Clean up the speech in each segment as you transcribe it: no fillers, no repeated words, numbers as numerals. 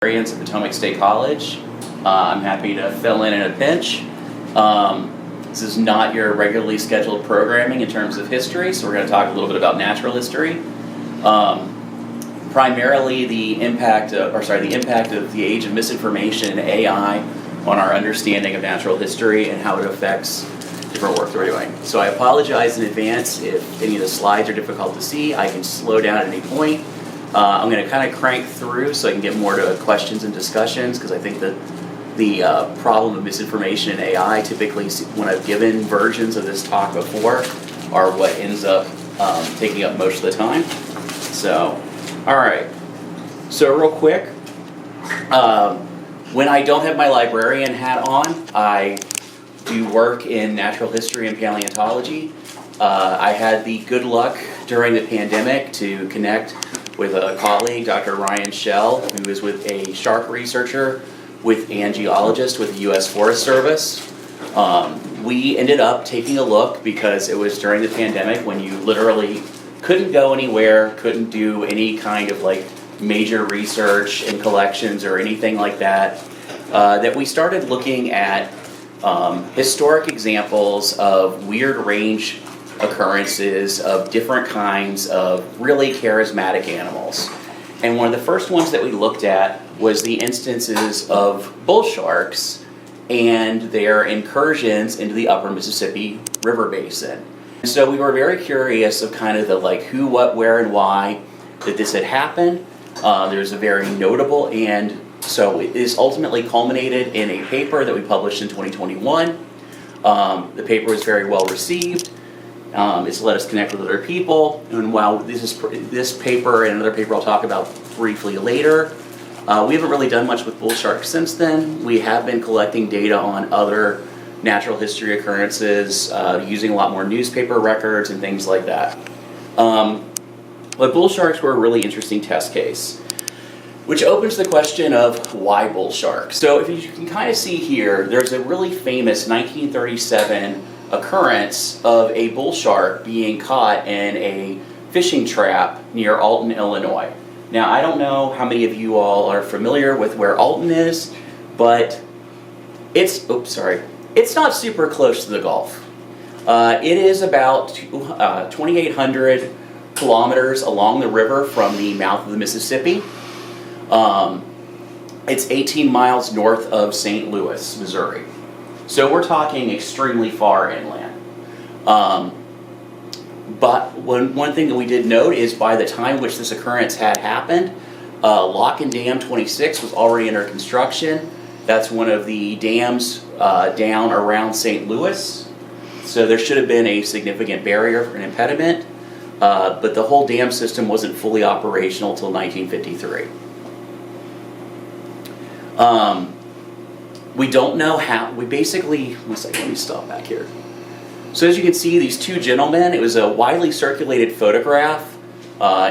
At Potomac State College. I'm happy to fill in a pinch. This is not your regularly scheduled programming in terms of history, so we're going to talk a little bit about natural history. Primarily the impact of the age of misinformation and AI on our understanding of natural history and how it affects different work that we're doing. So I apologize in advance if any of the slides are difficult to see. I can slow down at any point. I'm going to kind of crank through so I can get more to questions and discussions, because I think that the problem of misinformation and AI, typically when I've given versions of this talk before, are what ends up taking up most of the time. So, all right. So real quick, when I don't have my librarian hat on, I do work in natural history and paleontology. I had the good luck during the pandemic to connect with a colleague, Dr. Ryan Schell, who is with a shark researcher and geologist with the U.S. Forest Service. We ended up taking a look because it was during the pandemic when you literally couldn't go anywhere, couldn't do any kind of like major research and collections or anything like that, that we started looking at historic examples of weird range occurrences of different kinds of really charismatic animals. And one of the first ones that we looked at was the instances of bull sharks and their incursions into the upper Mississippi River basin. So we were very curious of kind of the like who, what, where, and why that this had happened. There's a very notable, and so it is ultimately culminated in a paper that we published in 2021. The paper was very well received. It's let us connect with other people, and while this paper and another paper I'll talk about briefly later, we haven't really done much with bull sharks since then. We have been collecting data on other natural history occurrences, using a lot more newspaper records and things like that. But bull sharks were a really interesting test case, which opens the question of why bull sharks. So if you can kind of see here, there's a really famous 1937 occurrence of a bull shark being caught in a fishing trap near Alton, Illinois. Now, I don't know how many of you all are familiar with where Alton is, but it's not super close to the Gulf. It is about 2,800 kilometers along the river from the mouth of the Mississippi. It's 18 miles north of St. Louis, Missouri. So we're talking extremely far inland. But one thing that we did note is by the time which this occurrence had happened, Lock and Dam 26 was already under construction. That's one of the dams down around St. Louis. So there should have been a significant barrier or an impediment, but the whole dam system wasn't fully operational until 1953. We don't know how, let me stop back here. So as you can see, these two gentlemen, it was a widely circulated photograph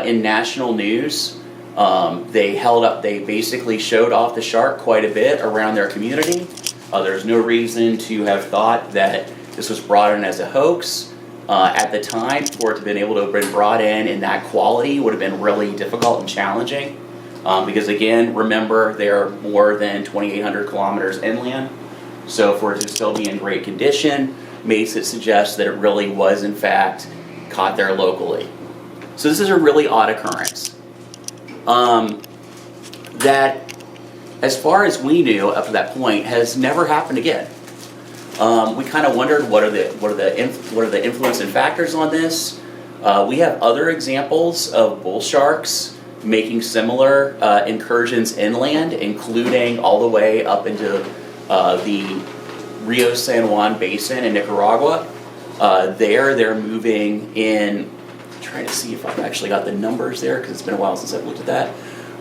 in national news. They basically showed off the shark quite a bit around their community. There's no reason to have thought that this was brought in as a hoax. At the time, for it to have been able to have been brought in that quality would have been really difficult and challenging. Because again, remember, they're more than 2,800 kilometers inland. So for it to still be in great condition makes it suggest that it really was in fact caught there locally. So this is a really odd occurrence. That, as far as we knew up to that point, has never happened again. We kind of wondered what are the influencing factors on this. We have other examples of bull sharks making similar incursions inland, including all the way up into the Rio San Juan Basin in Nicaragua. They're moving in, I'm trying to see if I've actually got the numbers there because it's been a while since I've looked at that.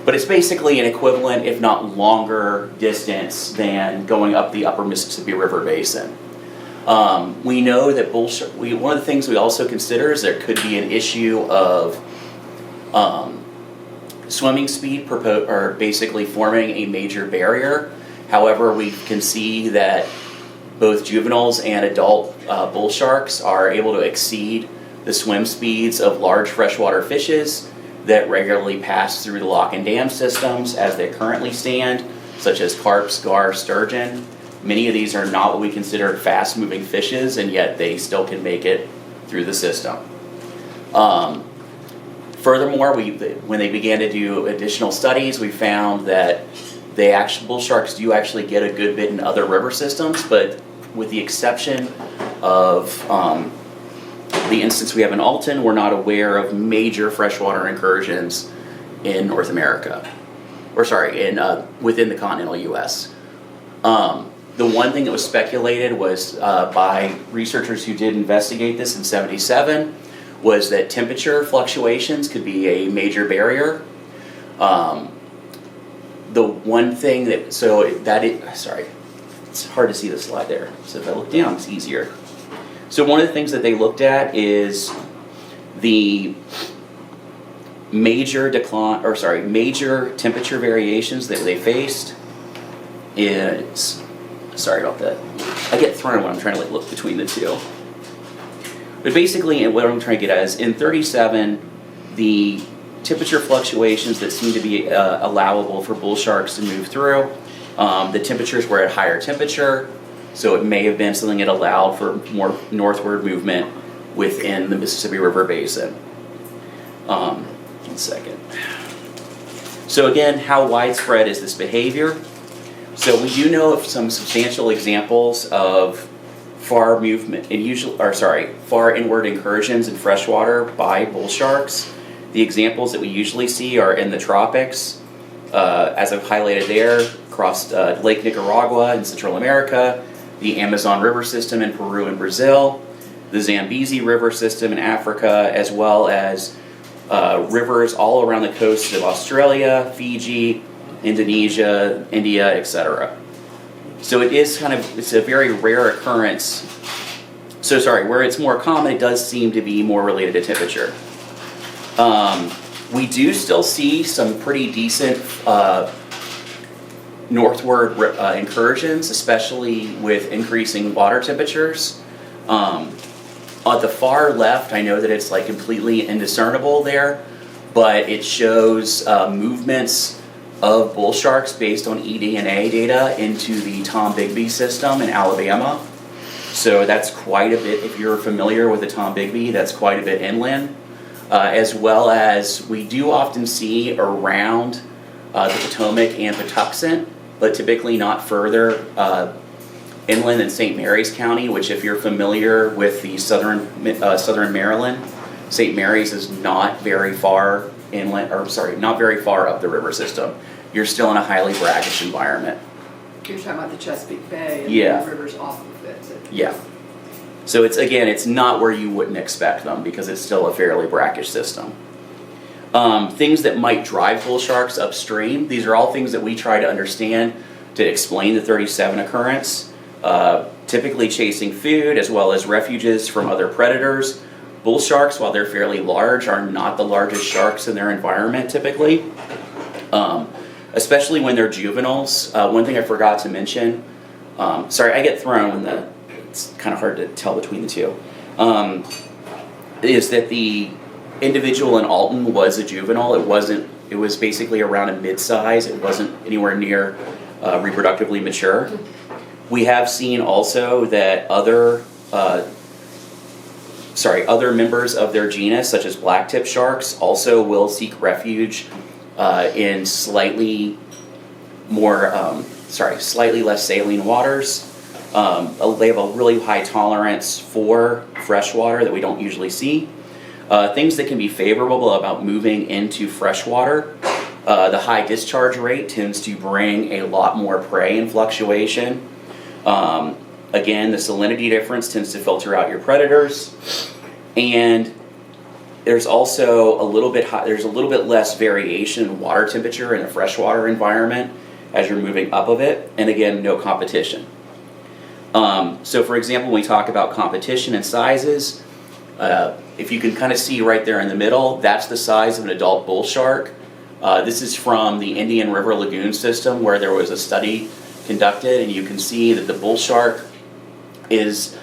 But it's basically an equivalent, if not longer, distance than going up the upper Mississippi River Basin. We know that one of the things we also consider is there could be an issue of swimming speed or basically forming a major barrier. However, we can see that both juveniles and adult bull sharks are able to exceed the swim speeds of large freshwater fishes. that regularly pass through the lock and dam systems as they currently stand, such as carp, gar, sturgeon. Many of these are not what we consider fast-moving fishes, and yet they still can make it through the system. Furthermore, when they began to do additional studies, we found that bull sharks do actually get a good bit in other river systems, but with the exception of the instance we have in Alton, we're not aware of major freshwater incursions in North America, within the continental U.S. The one thing that was speculated was by researchers who did investigate this in '77 was that temperature fluctuations could be a major barrier. The one thing it's hard to see the slide there. So if I look down, it's easier. So one of the things that they looked at is the major temperature variations that they faced. Sorry about that. I get thrown when I'm trying to look between the two. But basically, what I'm trying to get at is in '37, the temperature fluctuations that seem to be allowable for bull sharks to move through, the temperatures were at higher temperature, so it may have been something that allowed for more northward movement within the Mississippi River Basin. 1 second. So again, how widespread is this behavior? So we do know of some substantial examples of far inward incursions in freshwater by bull sharks. The examples that we usually see are in the tropics, as I've highlighted there, across Lake Nicaragua in Central America, the Amazon River system in Peru and Brazil, the Zambezi River system in Africa, as well as rivers all around the coasts of Australia, Fiji, Indonesia, India, etc. So it's a very rare occurrence. Where it's more common, it does seem to be more related to temperature. We do still see some pretty decent northward incursions, especially with increasing water temperatures. On the far left, I know that it's completely indiscernible there, but it shows movements of bull sharks based on eDNA data into the Tombigbee system in Alabama. So that's quite a bit, if you're familiar with the Tombigbee, that's quite a bit inland. As well as we do often see around the Potomac and Patuxent, but typically not further inland than St. Mary's County, which if you're familiar with the southern Maryland, St. Mary's is not very far inland, not very far up the river system. You're still in a highly brackish environment. You're talking about the Chesapeake Bay and the rivers off of it. Yeah. So it's not where you wouldn't expect them because it's still a fairly brackish system. Things that might drive bull sharks upstream, these are all things that we try to understand to explain the '37 occurrence. Typically chasing food as well as refuges from other predators. Bull sharks, while they're fairly large, are not the largest sharks in their environment typically. Especially when they're juveniles. One thing I forgot to mention, I get thrown when it's kind of hard to tell between the two, is that the individual in Alton was a juvenile. It was basically around a mid-size. It wasn't anywhere near reproductively mature. We have seen also that other members of their genus, such as blacktip sharks, also will seek refuge in slightly less saline waters. They have a really high tolerance for freshwater that we don't usually see. Things that can be favorable about moving into freshwater, the high discharge rate tends to bring a lot more prey and fluctuation. Again, the salinity difference tends to filter out your predators, and there's also a little bit less variation in water temperature in a freshwater environment as you're moving up of it, and again, no competition. So for example, when we talk about competition and sizes, if you can kind of see right there in the middle, that's the size of an adult bull shark. This is from the Indian River Lagoon system where there was a study conducted, and you can see that the bull shark is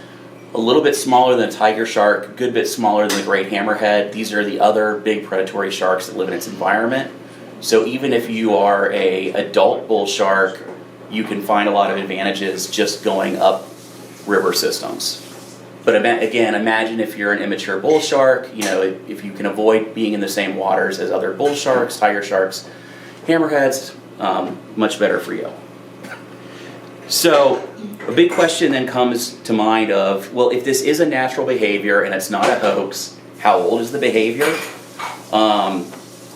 a little bit smaller than a tiger shark, a good bit smaller than the great hammerhead. These are the other big predatory sharks that live in its environment. So even if you are an adult bull shark, you can find a lot of advantages just going up river systems. But again, imagine if you're an immature bull shark, if you can avoid being in the same waters as other bull sharks, tiger sharks, hammerheads, much better for you. So a big question then comes to mind of, well, if this is a natural behavior and it's not a hoax, how old is the behavior?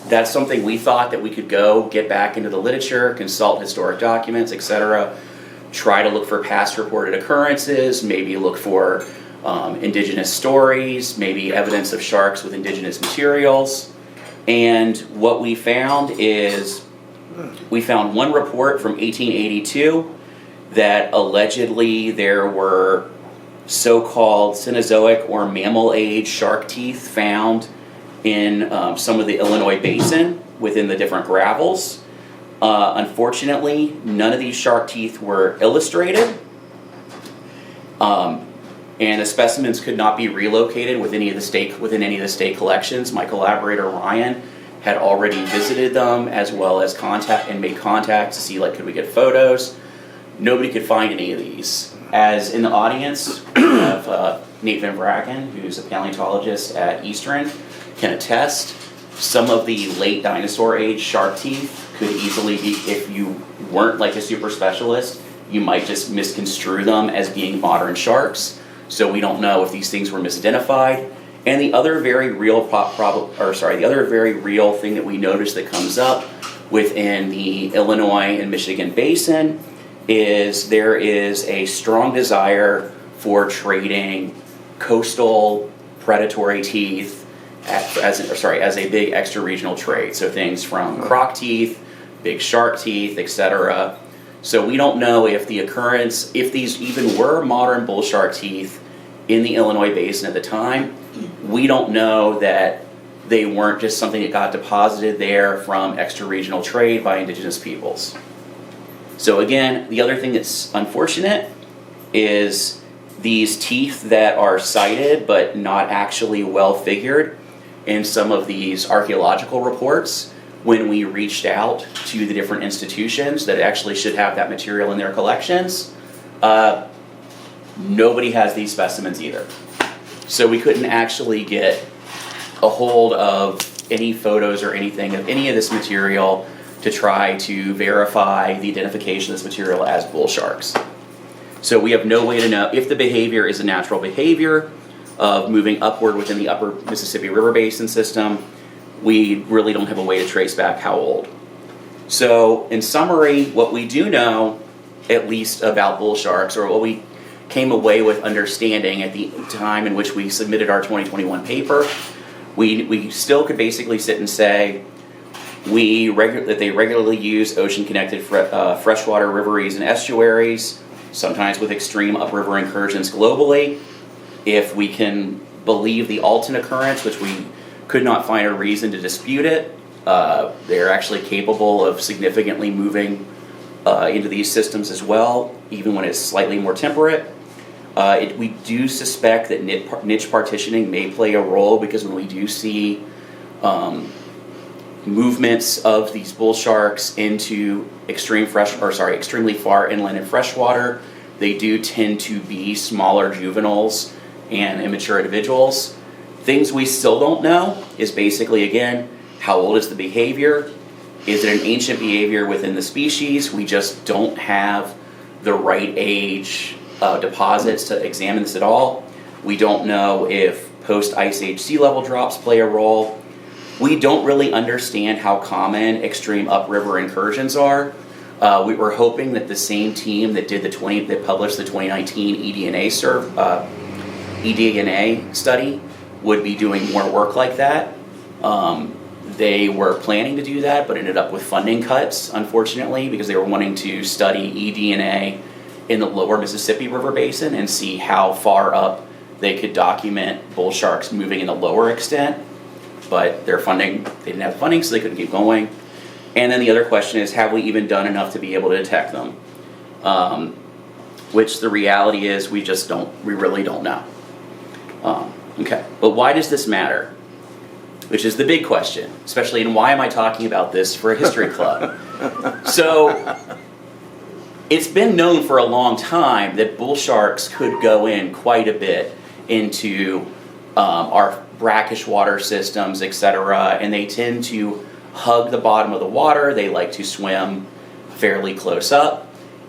That's something we thought that we could go get back into the literature, consult historic documents, etc., try to look for past reported occurrences, maybe look for indigenous stories, maybe evidence of sharks with indigenous materials. And what we found is, we found one report from 1882 that allegedly there were so-called Cenozoic or mammal age shark teeth found in some of the Illinois basin within the different gravels. Unfortunately, none of these shark teeth were illustrated, and the specimens could not be relocated within any of the state collections. My collaborator Ryan had already visited them, as well as made contact to see, could we get photos. Nobody could find any of these. As in the audience, we have Nate Van Bracken, who's a paleontologist at Eastern, can attest. Some of the late dinosaur age shark teeth could easily be, if you weren't a super specialist, you might just misconstrue them as being modern sharks. So we don't know if these things were misidentified. And the other very real thing that we noticed that comes up within the Illinois and Michigan basin is there is a strong desire for trading coastal predatory teeth as a big extra-regional trade. So things from croc teeth, big shark teeth, etc. So we don't know if these even were modern bull shark teeth in the Illinois basin at the time. We don't know that they weren't just something that got deposited there from extra-regional trade by indigenous peoples. So again, the other thing that's unfortunate is these teeth that are cited but not actually well figured in some of these archaeological reports. When we reached out to the different institutions that actually should have that material in their collections, nobody has these specimens either. So we couldn't actually get a hold of any photos or anything of any of this material to try to verify the identification of this material as bull sharks. So we have no way to know if the behavior is a natural behavior of moving upward within the upper Mississippi River Basin system. We really don't have a way to trace back how old. So in summary, what we do know, at least about bull sharks, or what we came away with understanding at the time in which we submitted our 2021 paper, we still could basically sit and say that they regularly use ocean-connected freshwater riveries and estuaries, sometimes with extreme upriver incursions globally. If we can believe the Alton occurrence, which we could not find a reason to dispute it, they're actually capable of significantly moving into these systems as well, even when it's slightly more temperate. We do suspect that niche partitioning may play a role, because when we do see movements of these bull sharks into extremely far inland and freshwater, they do tend to be smaller juveniles and immature individuals. Things we still don't know is basically, again, how old is the behavior? Is it an ancient behavior within the species? We just don't have the right age deposits to examine this at all. We don't know if post-ice age sea level drops play a role. We don't really understand how common extreme upriver incursions are. We were hoping that the same team that published the 2019 eDNA study would be doing more work like that. They were planning to do that, but ended up with funding cuts, unfortunately, because they were wanting to study eDNA in the lower Mississippi River Basin and see how far up they could document bull sharks moving in the lower extent. But they didn't have funding, so they couldn't keep going. And then the other question is, have we even done enough to be able to detect them? which the reality is we really don't know. Okay, but why does this matter? Which is the big question, especially in why am I talking about this for a history club? So, it's been known for a long time that bull sharks could go in quite a bit into our brackish water systems, etc., and they tend to hug the bottom of the water. They like to swim fairly close up,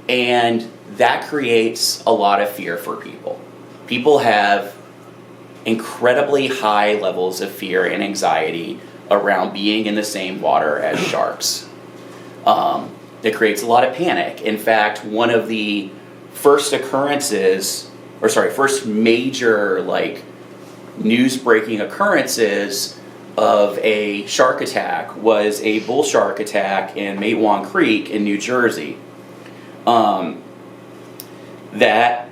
and that creates a lot of fear for people. People have incredibly high levels of fear and anxiety around being in the same water as sharks. It creates a lot of panic. In fact, one of the first major news breaking occurrences of a shark attack was a bull shark attack in Matewan Creek in New Jersey. That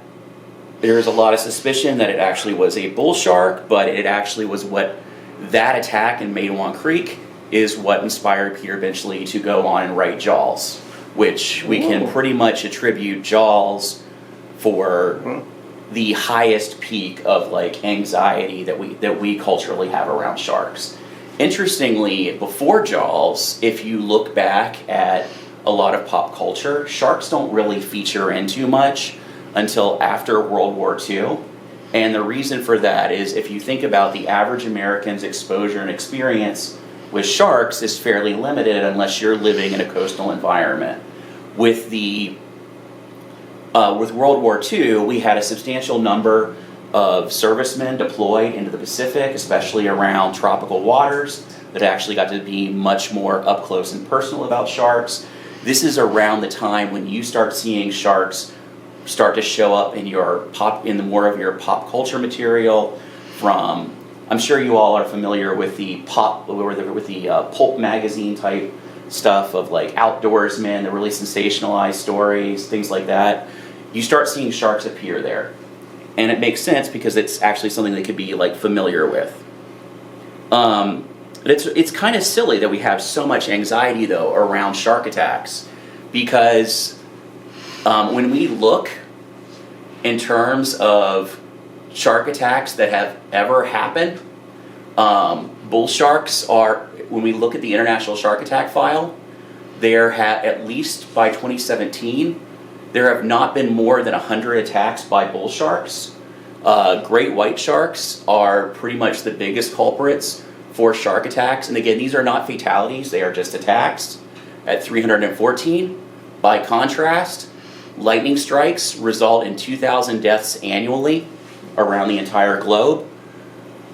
there's a lot of suspicion that it actually was a bull shark, but it actually was that attack in Matewan Creek is what inspired Peter Benchley to go on and write Jaws, which we can pretty much attribute Jaws for the highest peak of anxiety that we culturally have around sharks. Interestingly, before Jaws, if you look back at a lot of pop culture, sharks don't really feature in too much until after World War II. And the reason for that is if you think about the average American's exposure and experience with sharks is fairly limited unless you're living in a coastal environment. With World War II, we had a substantial number of servicemen deployed into the Pacific, especially around tropical waters, that actually got to be much more up close and personal about sharks. This is around the time when you start seeing sharks start to show up in more of your pop culture material. From, I'm sure you all are familiar with the pulp magazine type stuff of outdoorsmen, the really sensationalized stories, things like that. You start seeing sharks appear there, and it makes sense because it's actually something they could be familiar with. It's kind of silly that we have so much anxiety though around shark attacks, because when we look in terms of shark attacks that have ever happened, bull sharks are, when we look at the International Shark Attack File, at least by 2017, there have not been more than 100 attacks by bull sharks. Great white sharks are pretty much the biggest culprits for shark attacks. And again, these are not fatalities, they are just attacks at 314. By contrast, lightning strikes result in 2,000 deaths annually around the entire globe.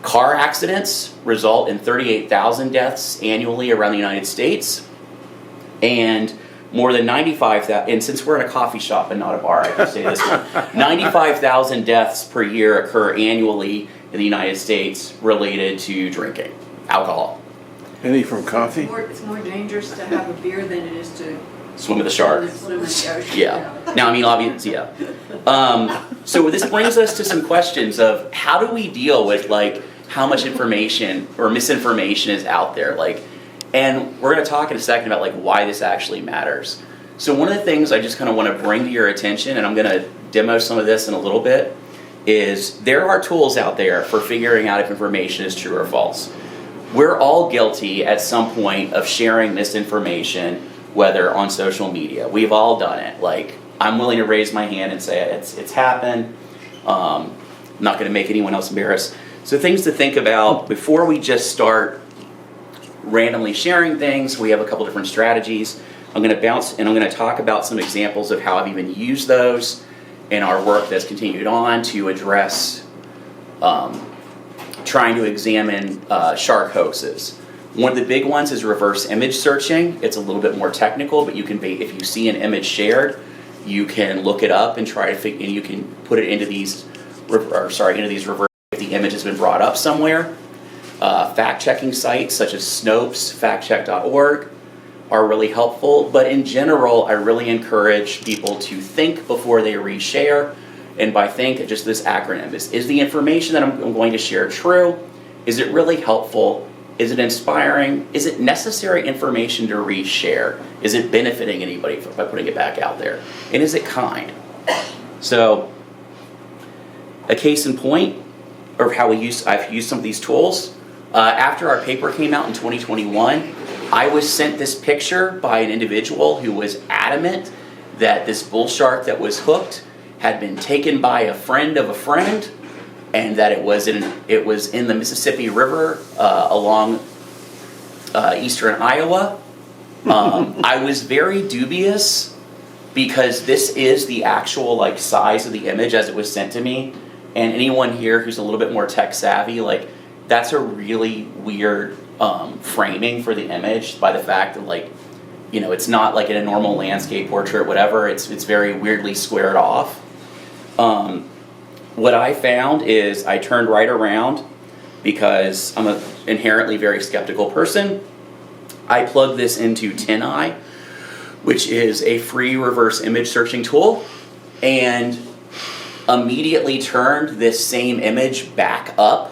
Car accidents result in 38,000 deaths annually around the United States. And more than 95,000, and since we're in a coffee shop and not a bar, I can say this one, 95,000 deaths per year occur annually in the United States related to drinking alcohol. Any from coffee? It's more dangerous to have a beer than it is to swim with a shark. Swim in the ocean. Yeah. Now, I mean, obviously, yeah. So this brings us to some questions of how do we deal with how much information or misinformation is out there, and we're going to talk in a second about why this actually matters. So one of the things I just kind of want to bring to your attention, and I'm going to demo some of this in a little bit, is there are tools out there for figuring out if information is true or false. We're all guilty at some point of sharing misinformation, whether on social media. We've all done it. I'm willing to raise my hand and say it's happened. I'm not going to make anyone else embarrassed. So things to think about before we just start randomly sharing things. We have a couple different strategies. I'm going to bounce and I'm going to talk about some examples of how I've even used those in our work that's continued on to address trying to examine shark hoaxes. One of the big ones is reverse image searching. It's a little bit more technical, but you can if you see an image shared, you can look it up and try to and you can put it into these reverse if the image has been brought up somewhere. Fact-checking sites such as Snopes, factcheck.org are really helpful, but in general, I really encourage people to think before they reshare. And by think, just this acronym is the information that I'm going to share true? Is it really helpful? Is it inspiring? Is it necessary information to reshare? Is it benefiting anybody by putting it back out there? And is it kind? So, a case in point of how I've used some of these tools. After our paper came out in 2021, I was sent this picture by an individual who was adamant that this bull shark that was hooked had been taken by a friend of a friend, and that it was in the Mississippi River along eastern Iowa. I was very dubious because this is the actual like size of the image as it was sent to me, and anyone here who's a little bit more tech savvy, like that's a really weird framing for the image by the fact that like, you know, it's not like in a normal landscape portrait, whatever. It's very weirdly squared off. What I found is I turned right around because I'm an inherently very skeptical person. I plugged this into TinEye, which is a free reverse image searching tool, and immediately turned this same image back up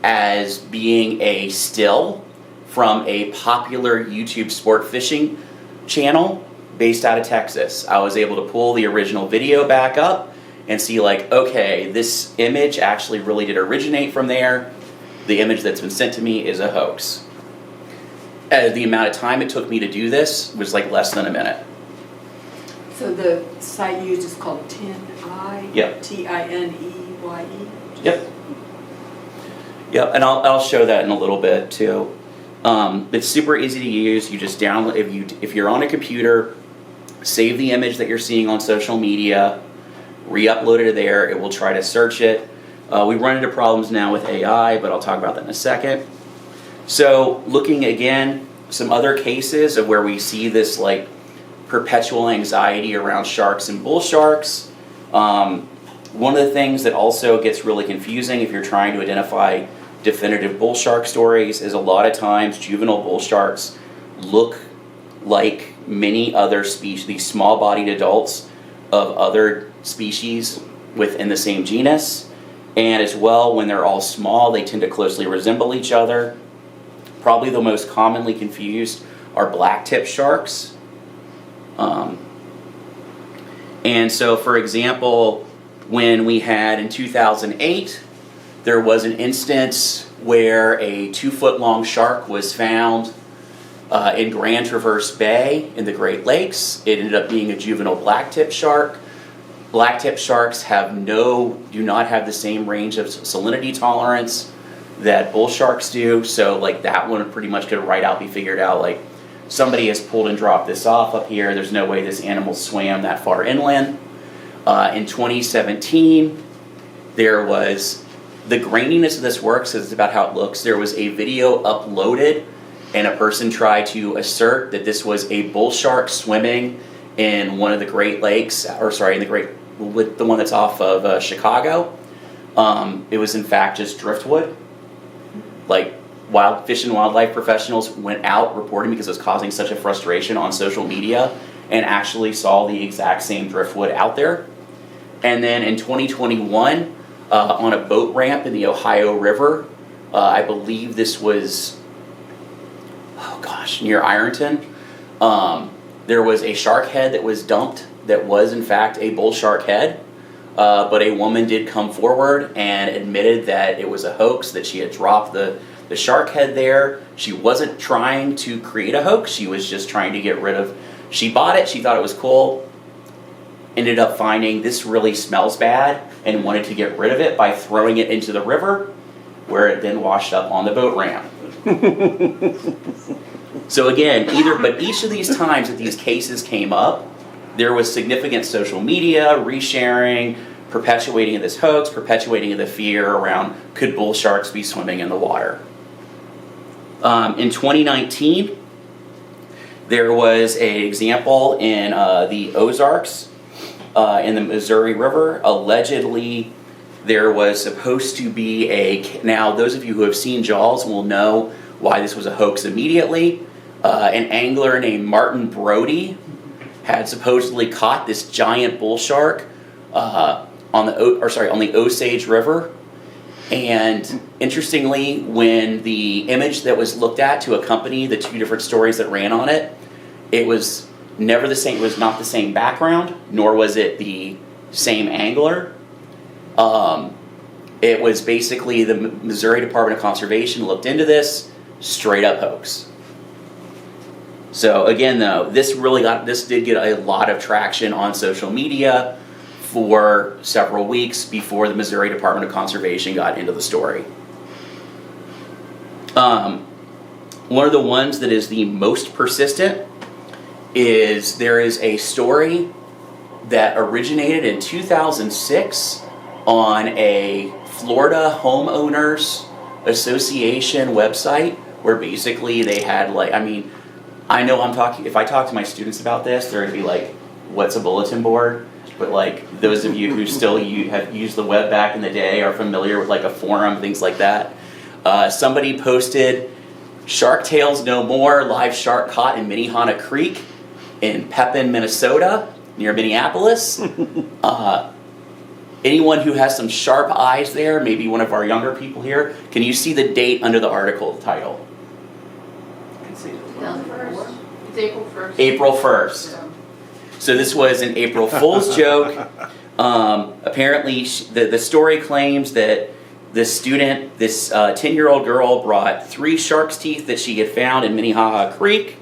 as being a still from a popular YouTube sport fishing channel based out of Texas. I was able to pull the original video back up and see like, okay, this image actually really did originate from there. The image that's been sent to me is a hoax. The amount of time it took me to do this was like less than a minute. So the site used is called TinEye? Yep. TINEYE? Yep. Yep, and I'll show that in a little bit too. It's super easy to use. You just download, if you're on a computer, save the image that you're seeing on social media, re-upload it there. It will try to search it. We run into problems now with AI, but I'll talk about that in a second. So looking again, some other cases of where we see this like perpetual anxiety around sharks and bull sharks. One of the things that also gets really confusing if you're trying to identify definitive bull shark stories is a lot of times juvenile bull sharks look like many other species, these small-bodied adults of other species within the same genus. And as well, when they're all small, they tend to closely resemble each other. Probably the most commonly confused are black-tip sharks. And so, for example, when we had in 2008, there was an instance where a 2-foot-long shark was found in Grand Traverse Bay in the Great Lakes. It ended up being a juvenile blacktip shark. Blacktip sharks do not have the same range of salinity tolerance that bull sharks do. So like that one pretty much could right out be figured out. Like somebody has pulled and dropped this off up here. There's no way this animal swam that far inland. In 2017, there was, the graininess of this works is about how it looks. There was a video uploaded and a person tried to assert that this was a bull shark swimming in one of the Great Lakes, with the one that's off of Chicago. It was in fact just driftwood. Like Fish and Wildlife professionals went out reporting because it was causing such a frustration on social media and actually saw the exact same driftwood out there. And then in 2021, on a boat ramp in the Ohio River, I believe this was, near Ironton, there was a shark head that was dumped that was in fact a bull shark head, but a woman did come forward and admitted that it was a hoax, that she had dropped the shark head there. She wasn't trying to create a hoax, she was just trying to get rid of, she bought it, she thought it was cool, ended up finding this really smells bad and wanted to get rid of it by throwing it into the river, where it then washed up on the boat ramp. So again, but each of these times that these cases came up, there was significant social media, resharing, perpetuating of this hoax, perpetuating of the fear around could bull sharks be swimming in the water. In 2019, there was an example in the Ozarks, in the Missouri River. Allegedly, there was supposed to be now those of you who have seen Jaws will know why this was a hoax immediately. An angler named Martin Brody had supposedly caught this giant bull shark on the Osage River. And interestingly, when the image that was looked at to accompany the two different stories that ran on it, it was never the same. It was not the same background, nor was it the same angler. It was basically the Missouri Department of Conservation looked into this, straight up hoax. So again though, this did get a lot of traction on social media for several weeks before the Missouri Department of Conservation got into the story. One of the ones that is the most persistent is there is a story that originated in 2006 on a Florida Homeowners Association website where basically they had like, I mean, I know if I talk to my students about this, they're gonna be like, what's a bulletin board? But like those of you who still have used the web back in the day are familiar with like a forum, things like that. Somebody posted, "Shark tales no more, live shark caught in Minnehaha Creek in Pepin, Minnesota, near Minneapolis." Anyone who has some sharp eyes there, maybe one of our younger people here, can you see the date under the article title? I can see it. It's April 1st. April 1st. So this was an April Fool's joke. Apparently, the story claims that this 10-year-old girl brought 3 shark's teeth that she had found in Minnehaha Creek.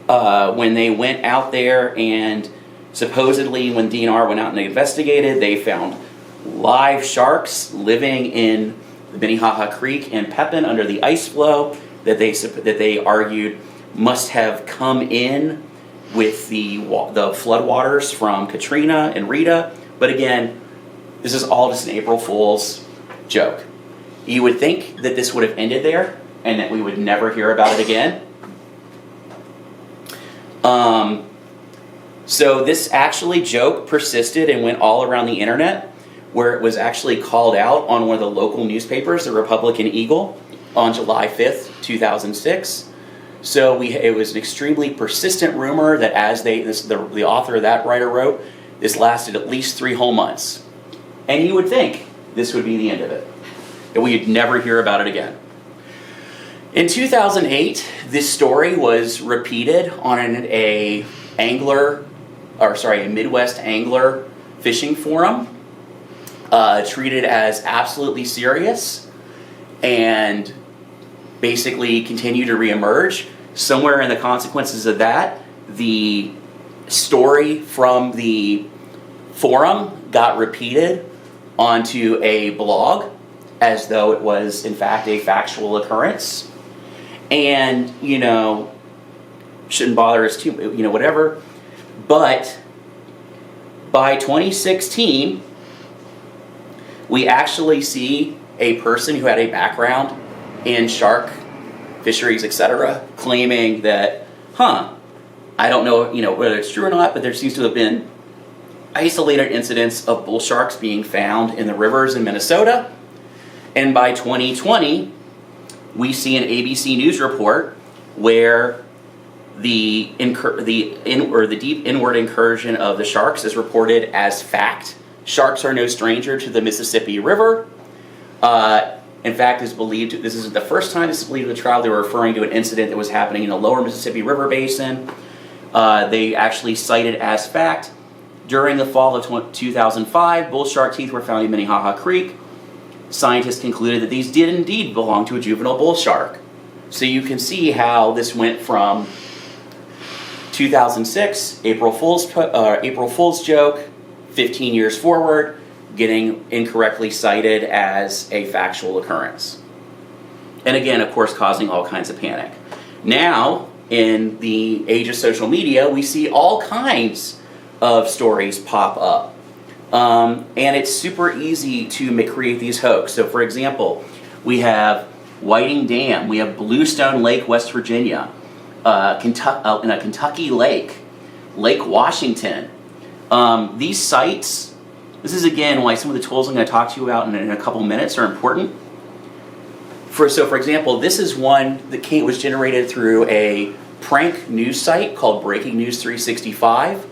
When they went out there, and supposedly when DNR went out and they investigated, they found live sharks living in the Minnehaha Creek and Pepin under the ice flow that they argued must have come in with the floodwaters from Katrina and Rita. But again, this is all just an April Fool's joke. You would think that this would have ended there and that we would never hear about it again. So this actually joke persisted and went all around the internet, where it was actually called out on one of the local newspapers, the Republican Eagle, on July 5th, 2006. So it was an extremely persistent rumor that as the author of that writer wrote, this lasted at least 3 whole months. And you would think this would be the end of it, that we'd never hear about it again. In 2008, this story was repeated on a Midwest angler fishing forum, treated as absolutely serious, and basically continued to reemerge. Somewhere in the consequences of that, the story from the forum got repeated onto a blog as though it was in fact a factual occurrence. And, shouldn't bother us too, whatever. But by 2016, we actually see a person who had a background in shark fisheries, etc., claiming that, I don't know, whether it's true or not, but there seems to have been isolated incidents of bull sharks being found in the rivers in Minnesota. And by 2020, we see an ABC News report where the deep inward incursion of the sharks is reported as fact. Sharks are no stranger to the Mississippi River. In fact, this is the first time this is believed in the trial. They were referring to an incident that was happening in the lower Mississippi River basin. They actually cited as fact, during the fall of 2005, bull shark teeth were found in Minnehaha Creek. Scientists concluded that these did indeed belong to a juvenile bull shark. So you can see how this went from 2006, April Fool's joke, 15 years forward, getting incorrectly cited as a factual occurrence. And again, of course, causing all kinds of panic. Now, in the age of social media, we see all kinds of stories pop up. And it's super easy to create these hoaxes. So for example, we have Whiting Dam, we have Bluestone Lake, West Virginia, in a Kentucky lake, Lake Washington. These sites, this is again why some of the tools I'm going to talk to you about in a couple minutes are important. For example, this is one that was generated through a prank news site called Breaking News 365.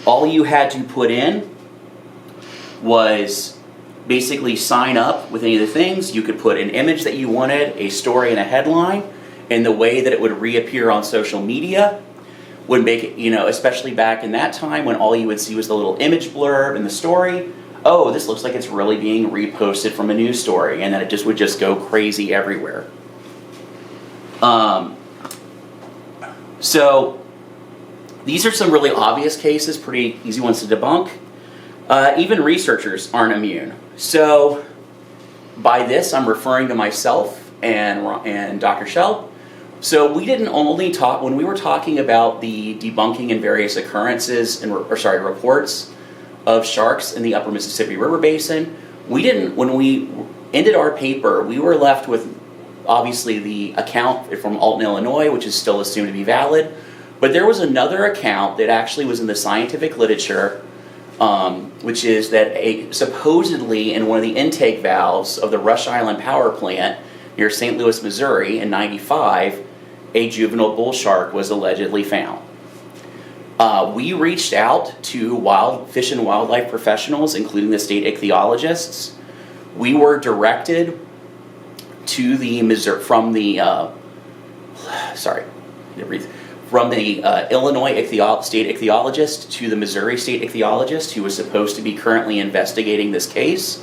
All you had to put in was basically sign up with any of the things. You could put an image that you wanted, a story and a headline, and the way that it would reappear on social media. would make it, especially back in that time when all you would see was the little image blurb in the story. Oh, this looks like it's really being reposted from a news story, and then it would just go crazy everywhere. So these are some really obvious cases, pretty easy ones to debunk. Even researchers aren't immune. So by this, I'm referring to myself and Dr. Shell. So we didn't only talk, when we were talking about the debunking in various occurrences, reports of sharks in the upper Mississippi River Basin, when we ended our paper, we were left with obviously the account from Alton, Illinois, which is still assumed to be valid. But there was another account that actually was in the scientific literature, which is that supposedly in one of the intake valves of the Rush Island power plant near St. Louis, Missouri in '95, a juvenile bull shark was allegedly found. We reached out to fish and wildlife professionals, including the state ichthyologists. We were directed to the Illinois state ichthyologist to the Missouri state ichthyologist, who was supposed to be currently investigating this case.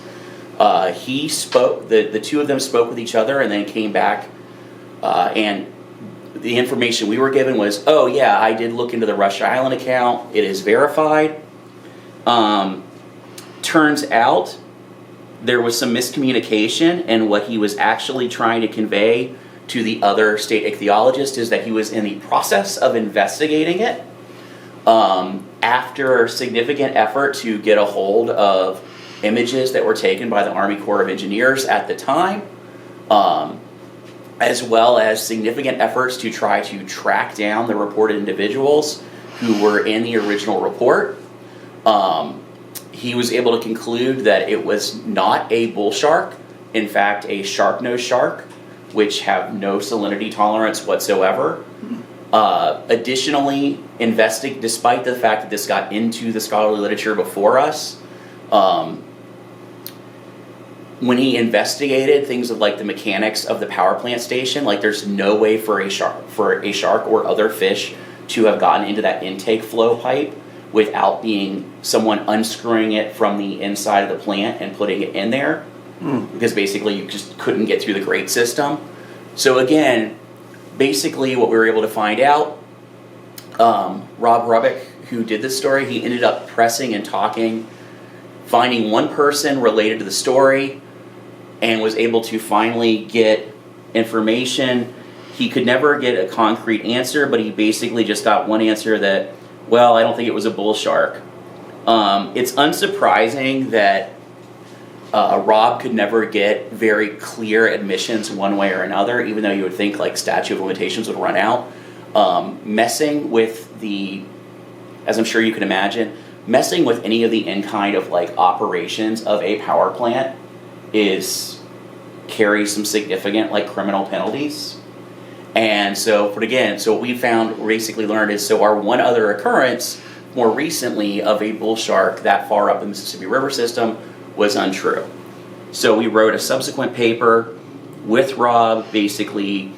He spoke. The two of them spoke with each other, and then came back. And the information we were given was, "Oh yeah, I did look into the Rush Island account. It is verified." Turns out there was some miscommunication, and what he was actually trying to convey to the other state ichthyologist is that he was in the process of investigating it. After significant effort to get a hold of images that were taken by the Army Corps of Engineers at the time, as well as significant efforts to try to track down the reported individuals who were in the original report, he was able to conclude that it was not a bull shark, in fact a shark-nosed shark, which have no salinity tolerance whatsoever. Additionally, despite the fact that this got into the scholarly literature before us, when he investigated things of like the mechanics of the power plant station, like there's no way for a shark or other fish to have gotten into that intake flow pipe without someone unscrewing it from the inside of the plant and putting it in there, because basically you just couldn't get through the grate system. So again, basically what we were able to find out, Rob Rubbick, who did this story, he ended up pressing and talking, finding one person related to the story, and was able to finally get information. He could never get a concrete answer, but he basically just got one answer that, well, I don't think it was a bull shark. It's unsurprising that Rob could never get very clear admissions one way or another, even though you would think like statute of limitations would run out. Messing with as I'm sure you can imagine, messing with any of the in-kind of like operations of a power plant carries some significant like criminal penalties. And so what we basically learned is, our one other occurrence more recently of a bull shark that far up the Mississippi River system was untrue. So we wrote a subsequent paper with Rob, basically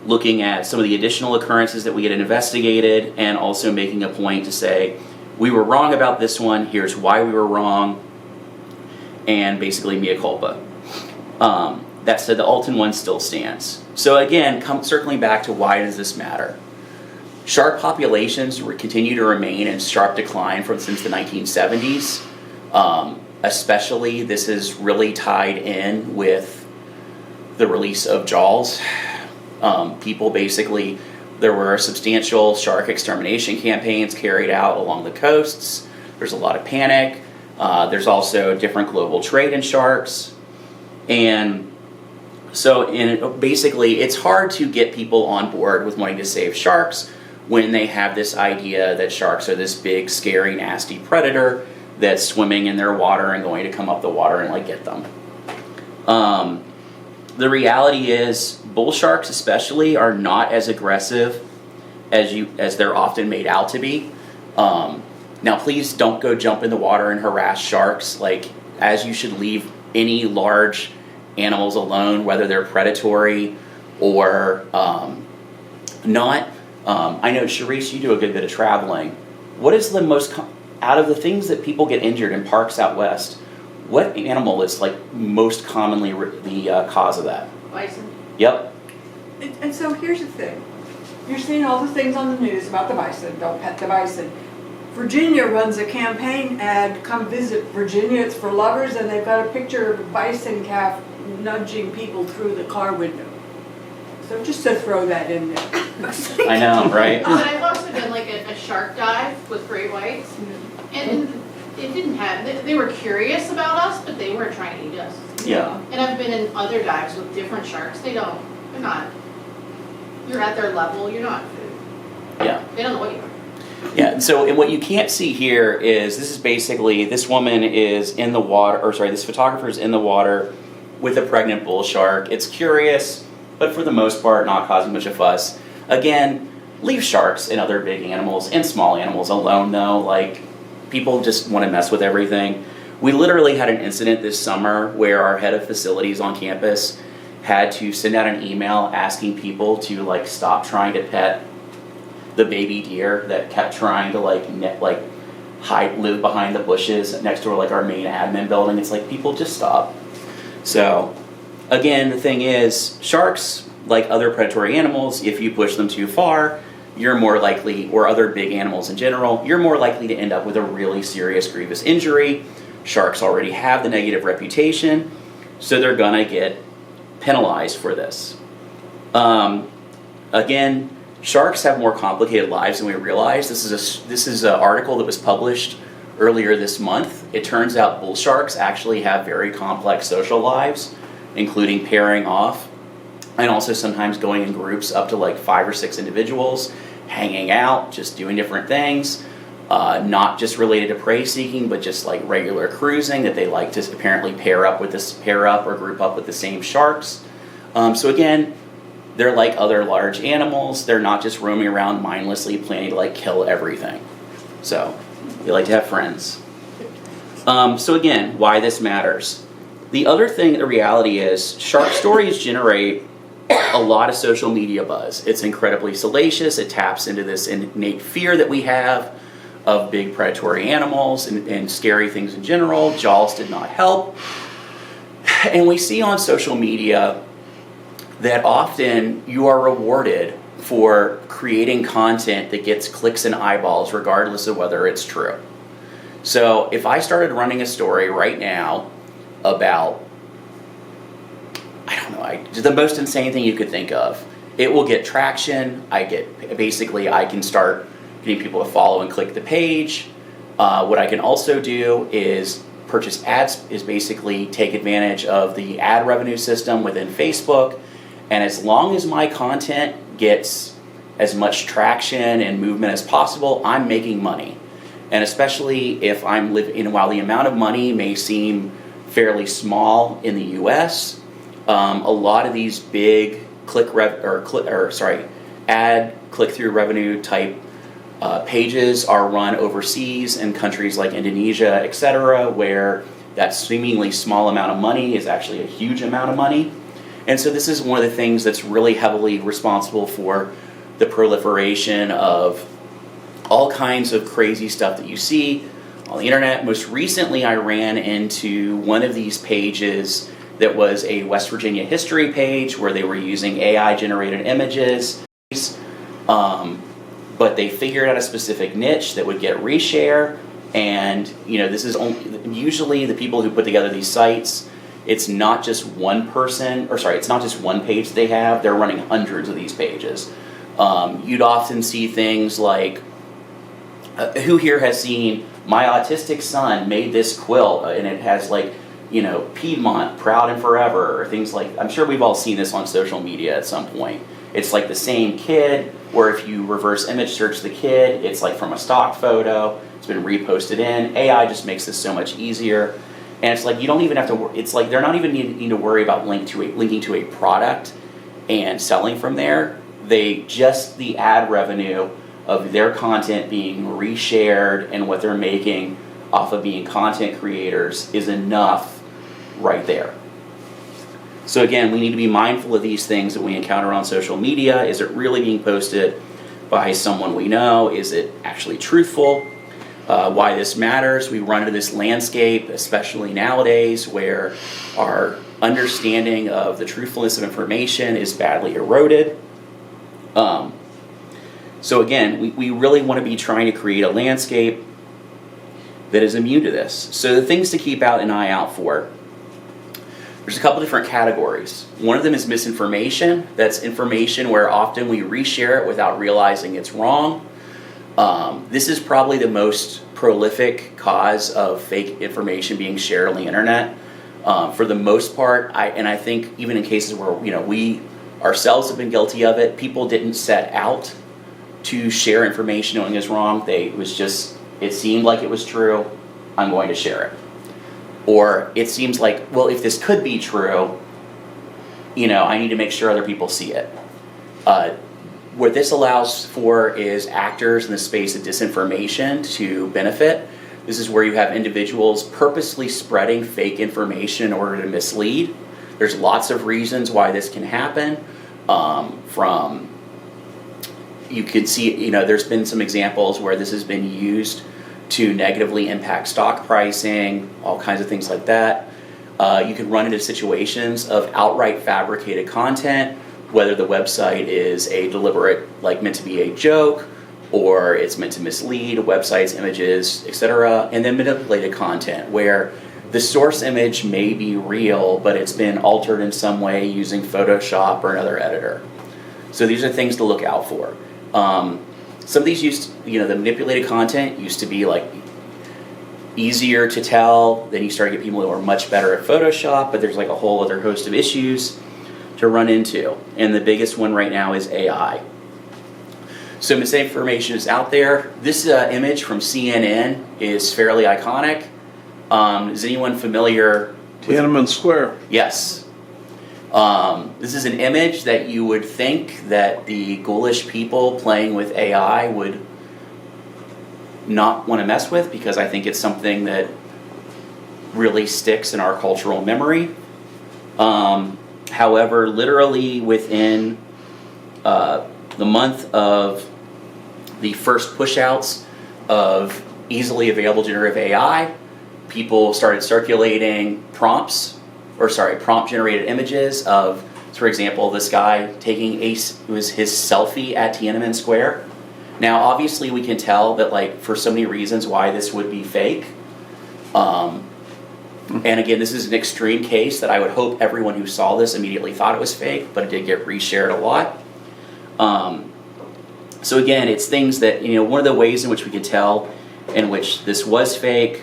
looking at some of the additional occurrences that we had investigated, and also making a point to say, we were wrong about this one, here's why we were wrong, and basically mea culpa. That said, the Alton one still stands. So again, circling back to why does this matter? Shark populations continue to remain in sharp decline since the 1970s. Especially, this is really tied in with the release of Jaws. There were substantial shark extermination campaigns carried out along the coasts. There's a lot of panic. There's also different global trade in sharks. And so basically, it's hard to get people on board with wanting to save sharks when they have this idea that sharks are this big, scary, nasty predator that's swimming in their water and going to come up the water and get them. The reality is, bull sharks especially are not as aggressive as they're often made out to be. Now, please don't go jump in the water and harass sharks, as you should leave any large animals alone, whether they're predatory or not. I know, Sharice, you do a good bit of traveling. What is the most, out of the things that people get injured in parks out west, what animal is like most commonly the cause of that? Bison. Yep. And so here's the thing. You're seeing all the things on the news about the bison, don't pet the bison. Virginia runs a campaign ad, come visit Virginia, it's for lovers, and they've got a picture of a bison calf nudging people through the car window. So just to throw that in there. I know, right? But I've also done like a shark dive with great whites, and it didn't have, they were curious about us, but they weren't trying to eat us. Yeah. And I've been in other dives with different sharks, they're not, you're at their level, you're not food. Yeah. They don't know what you are. Yeah, so and what you can't see here is this is basically, this woman is in the water, or sorry, this photographer is in the water with a pregnant bull shark. It's curious, but for the most part, not causing much of a fuss. Again, leave sharks and other big animals and small animals alone though. Like, people just want to mess with everything. We literally had an incident this summer where our head of facilities on campus had to send out an email asking people to like stop trying to pet the baby deer that kept trying to live behind the bushes next to like our main admin building. It's like, people just stop. So again, the thing is, sharks, like other predatory animals, if you push them too far, you're more likely, or other big animals in general, you're more likely to end up with a really serious, grievous injury. Sharks already have the negative reputation, so they're gonna get penalized for this. Again, sharks have more complicated lives than we realize. This is an article that was published earlier this month. It turns out bull sharks actually have very complex social lives, including pairing off, and also sometimes going in groups up to like 5 or 6 individuals, hanging out, just doing different things, not just related to prey seeking, but just like regular cruising, that they like to apparently pair up or group up with the same sharks. So again, they're like other large animals. They're not just roaming around mindlessly planning to like kill everything. So they like to have friends. So again, why this matters. The other thing, the reality is, shark stories generate a lot of social media buzz. It's incredibly salacious. It taps into this innate fear that we have of big predatory animals and scary things in general. Jaws did not help. And we see on social media that often you are rewarded for creating content that gets clicks and eyeballs regardless of whether it's true. So if I started running a story right now about, I don't know, the most insane thing you could think of, it will get traction. I can start getting people to follow and click the page. What I can also do is purchase ads, is basically take advantage of the ad revenue system within Facebook. And as long as my content gets as much traction and movement as possible, I'm making money. And especially if I'm while the amount of money may seem fairly small in the US, a lot of these big ad click-through revenue type pages are run overseas in countries like Indonesia, etc., where that seemingly small amount of money is actually a huge amount of money. And so this is one of the things that's really heavily responsible for the proliferation of all kinds of crazy stuff that you see on the internet. Most recently, I ran into one of these pages that was a West Virginia history page where they were using AI-generated images, but they figured out a specific niche that would get reshare. And this is usually the people who put together these sites. It's not just one it's not just one page they have. They're running hundreds of these pages. You'd often see things like, who here has seen, my autistic son made this quilt, and it has like, Piedmont, proud and forever, or things like, I'm sure we've all seen this on social media at some point. It's like the same kid, or if you reverse image search the kid, it's like from a stock photo, it's been reposted in. AI just makes this so much easier. And it's like, you don't even have to, it's like they're not even needing to worry about linking to a product and selling from there. The ad revenue of their content being reshared and what they're making off of being content creators is enough right there. So again, we need to be mindful of these things that we encounter on social media. Is it really being posted by someone we know? Is it actually truthful? Why this matters? We run into this landscape, especially nowadays, where our understanding of the truthfulness of information is badly eroded. So again, we really want to be trying to create a landscape that is immune to this. So the things to keep an eye out for. There's a couple different categories. One of them is misinformation. That's information where often we reshare it without realizing it's wrong. This is probably the most prolific cause of fake information being shared on the internet. For the most part, I think even in cases where we ourselves have been guilty of it, people didn't set out to share information knowing it's wrong. It seemed like it was true, I'm going to share it. Or it seems like, well, if this could be true, I need to make sure other people see it. What this allows for is actors in the space of disinformation to benefit. This is where you have individuals purposely spreading fake information in order to mislead. There's lots of reasons why this can happen. You can see, there's been some examples where this has been used to negatively impact stock pricing, all kinds of things like that. You can run into situations of outright fabricated content, whether the website is a deliberate, meant to be a joke, or it's meant to mislead, websites, images, etc., and then manipulated content, where the source image may be real, but it's been altered in some way using Photoshop or another editor. So these are things to look out for. Some of these the manipulated content used to be easier to tell. Then you start to get people who are much better at Photoshop, but there's a whole other host of issues to run into. And the biggest one right now is AI. So misinformation is out there. This image from CNN is fairly iconic. Is anyone familiar with Tiananmen Square. Yes. This is an image that you would think that the ghoulish people playing with AI would not want to mess with, because I think it's something that really sticks in our cultural memory. However, literally within the month of the first push-outs of easily available generative AI, people started circulating prompt-generated images of, for example, this guy taking his selfie at Tiananmen Square. Now, obviously, we can tell that, for so many reasons, why this would be fake. And again, this is an extreme case that I would hope everyone who saw this immediately thought it was fake, but it did get reshared a lot. So again, it's things that, one of the ways in which we could tell in which this was fake,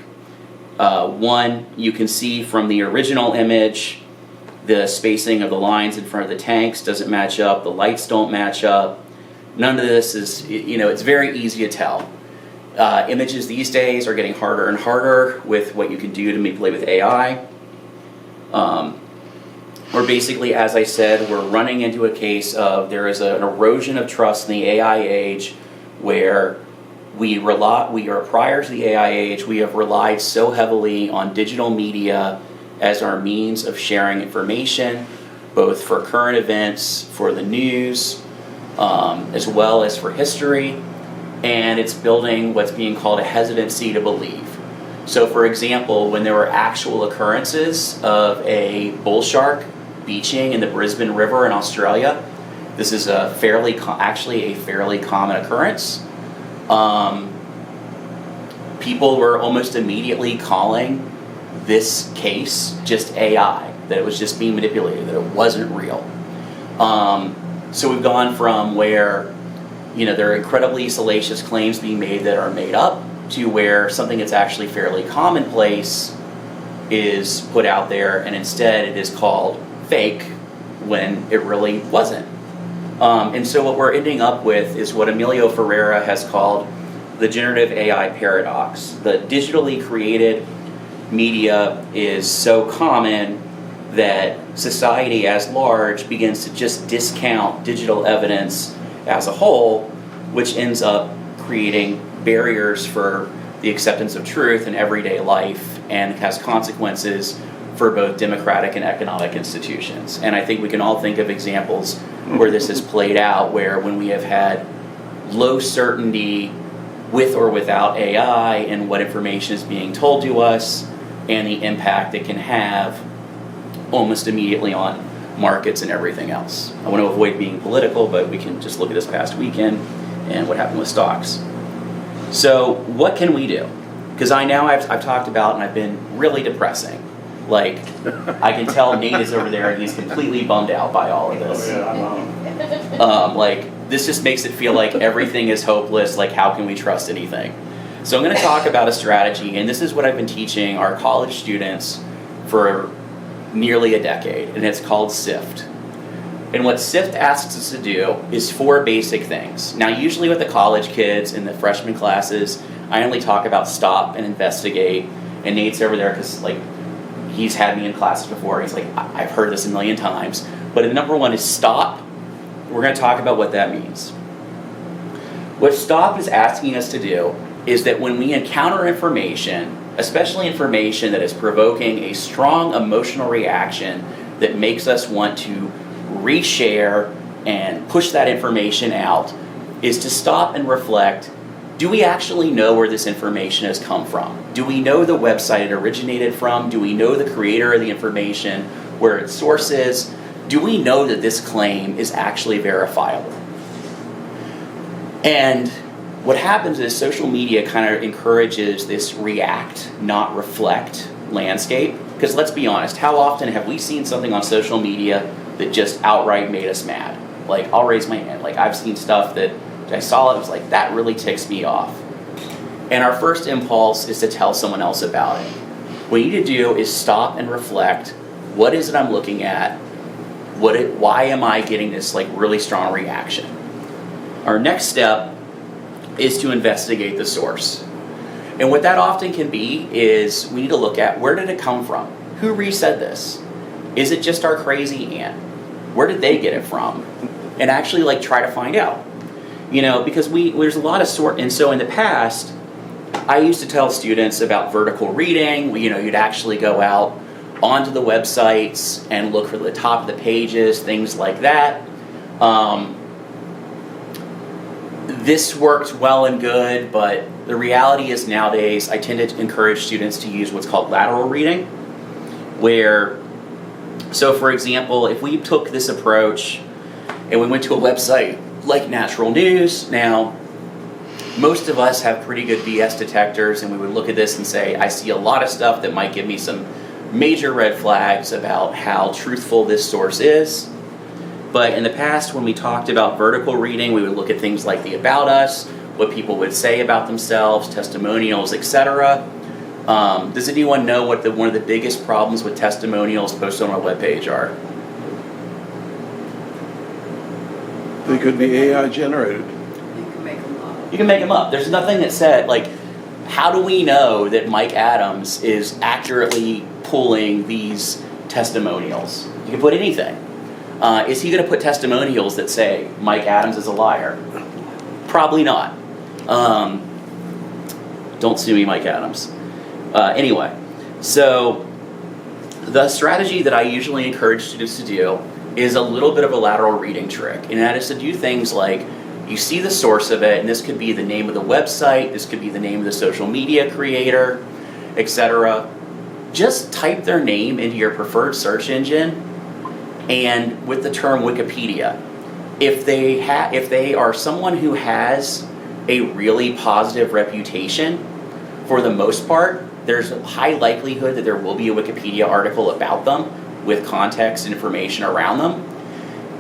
one, you can see from the original image, the spacing of the lines in front of the tanks doesn't match up, the lights don't match up. None of this is, it's very easy to tell. Images these days are getting harder and harder with what you can do to manipulate with AI. We're basically, as I said, we're running into a case of there is an erosion of trust in the AI age, where we are prior to the AI age, we have relied so heavily on digital media as our means of sharing information, both for current events, for the news, as well as for history, and it's building what's being called a hesitancy to believe. So for example, when there were actual occurrences of a bull shark beaching in the Brisbane River in Australia, this is actually a fairly common occurrence. People were almost immediately calling this case just AI, that it was just being manipulated, that it wasn't real. So we've gone from where, there are incredibly salacious claims being made that are made up, to where something that's actually fairly commonplace is put out there, and instead it is called fake when it really wasn't. And so what we're ending up with is what Emilio Ferreira has called the generative AI paradox. The digitally created media is so common that society as large begins to just discount digital evidence as a whole, which ends up creating barriers for the acceptance of truth in everyday life, and has consequences for both democratic and economic institutions. And I think we can all think of examples where this has played out, where when we have had low certainty with or without AI and what information is being told to us and the impact it can have almost immediately on markets and everything else. I want to avoid being political, but we can just look at this past weekend and what happened with stocks. So what can we do? Because I've talked about and I've been really depressing. Like, I can tell Nate is over there and he's completely bummed out by all of this. Like, this just makes it feel like everything is hopeless, like how can we trust anything? So I'm going to talk about a strategy, and this is what I've been teaching our college students for nearly a decade, and it's called SIFT. And what SIFT asks us to do is 4 basic things. Now, usually with the college kids in the freshman classes, I only talk about stop and investigate, and Nate's over there because, like, he's had me in classes before. He's like, I've heard this a million times. But the number 1 is stop. We're going to talk about what that means. What stop is asking us to do is that when we encounter information, especially information that is provoking a strong emotional reaction that makes us want to reshare and push that information out, is to stop and reflect. Do we actually know where this information has come from? Do we know the website it originated from? Do we know the creator of the information, where its source is? Do we know that this claim is actually verifiable? And what happens is social media kind of encourages this react, not reflect landscape. Because let's be honest, how often have we seen something on social media that just outright made us mad? Like, I'll raise my hand. Like, I've seen stuff that I saw it was like, that really ticks me off. And our first impulse is to tell someone else about it. What you need to do is stop and reflect. What is it I'm looking at? Why am I getting this like really strong reaction? Our next step is to investigate the source. And what that often can be is we need to look at, where did it come from? Who resaid this? Is it just our crazy aunt? Where did they get it from? And actually like try to find out. You know, because there's a lot of and so in the past, I used to tell students about vertical reading. You know, you'd actually go out onto the websites and look for the top of the pages, things like that. This worked well and good, but the reality is nowadays I tend to encourage students to use what's called lateral reading, so for example, if we took this approach and we went to a website like Natural News, now most of us have pretty good BS detectors, and we would look at this and say, I see a lot of stuff that might give me some major red flags about how truthful this source is. But in the past, when we talked about vertical reading, we would look at things like the About Us, what people would say about themselves, testimonials, etc. Does anyone know what one of the biggest problems with testimonials posted on a webpage are? They could be AI generated. You can make them up. You can make them up. There's nothing that said, like, how do we know that Mike Adams is accurately pulling these testimonials? You can put anything. Is he going to put testimonials that say Mike Adams is a liar? Probably not. Don't sue me, Mike Adams. Anyway, so the strategy that I usually encourage students to do is a little bit of a lateral reading trick, and that is to do things like, you see the source of it, and this could be the name of the website, this could be the name of the social media creator, etc. Just type their name into your preferred search engine, and with the term Wikipedia, if they are someone who has a really positive reputation, for the most part, there's a high likelihood that there will be a Wikipedia article about them with context and information around them.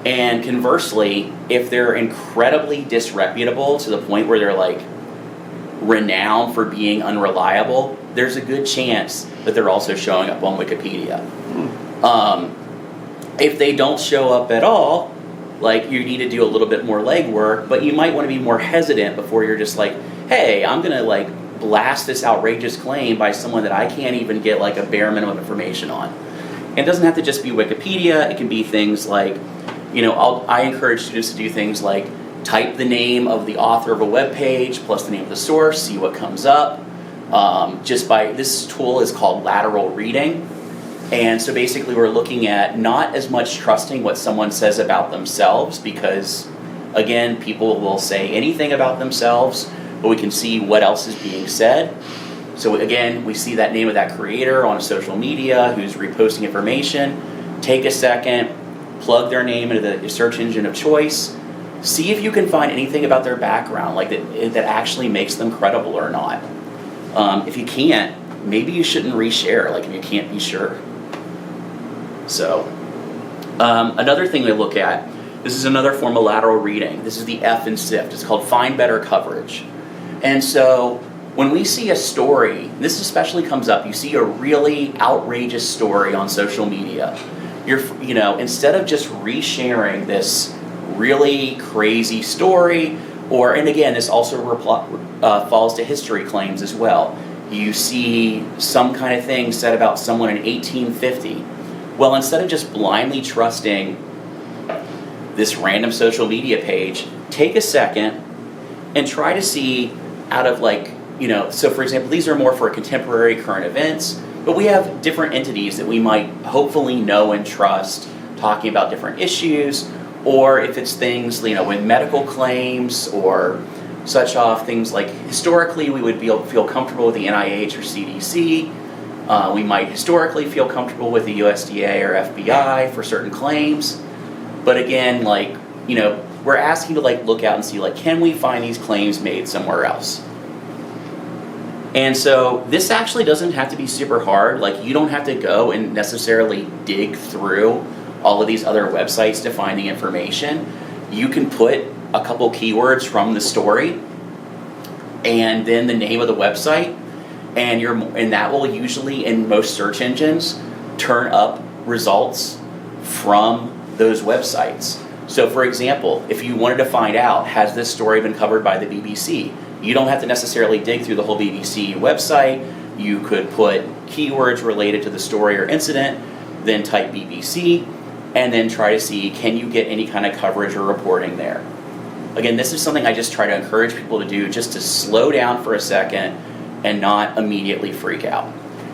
And conversely, if they're incredibly disreputable to the point where they're like renowned for being unreliable, there's a good chance that they're also showing up on Wikipedia. If they don't show up at all, like, you need to do a little bit more legwork, but you might want to be more hesitant before you're just like, hey, I'm going to like blast this outrageous claim by someone that I can't even get like a bare minimum information on. And it doesn't have to just be Wikipedia. It can be things like, you know, I encourage students to do things like type the name of the author of a web page plus the name of the source, see what comes up. This tool is called lateral reading. And so basically we're looking at not as much trusting what someone says about themselves, because Again, people will say anything about themselves, but we can see what else is being said. So again, we see that name of that creator on social media who's reposting information. Take a second, plug their name into the search engine of choice. See if you can find anything about their background, like that actually makes them credible or not. If you can't, maybe you shouldn't reshare, like if you can't be sure. So, another thing we look at, this is another form of lateral reading. This is the F in SIFT. It's called find better coverage. And so, when we see a story, this especially comes up, you see a really outrageous story on social media. Instead of just resharing this really crazy story, and again, this also falls to history claims as well. You see some kind of thing said about someone in 1850. Well, instead of just blindly trusting this random social media page, take a second and try to see out of so for example, these are more for contemporary current events, but we have different entities that we might hopefully know and trust talking about different issues, or if it's things, with medical claims or such off, things like historically we would feel comfortable with the NIH or CDC. We might historically feel comfortable with the USDA or FBI for certain claims. But again, we're asking to look out and see, can we find these claims made somewhere else? And so this actually doesn't have to be super hard. You don't have to go and necessarily dig through all of these other websites to find the information. You can put a couple keywords from the story and then the name of the website, and that will usually, in most search engines, turn up results from those websites. So for example, if you wanted to find out, has this story been covered by the BBC? You don't have to necessarily dig through the whole BBC website. You could put keywords related to the story or incident, then type BBC, and then try to see, can you get any kind of coverage or reporting there? Again, this is something I just try to encourage people to do, just to slow down for a second and not immediately freak out.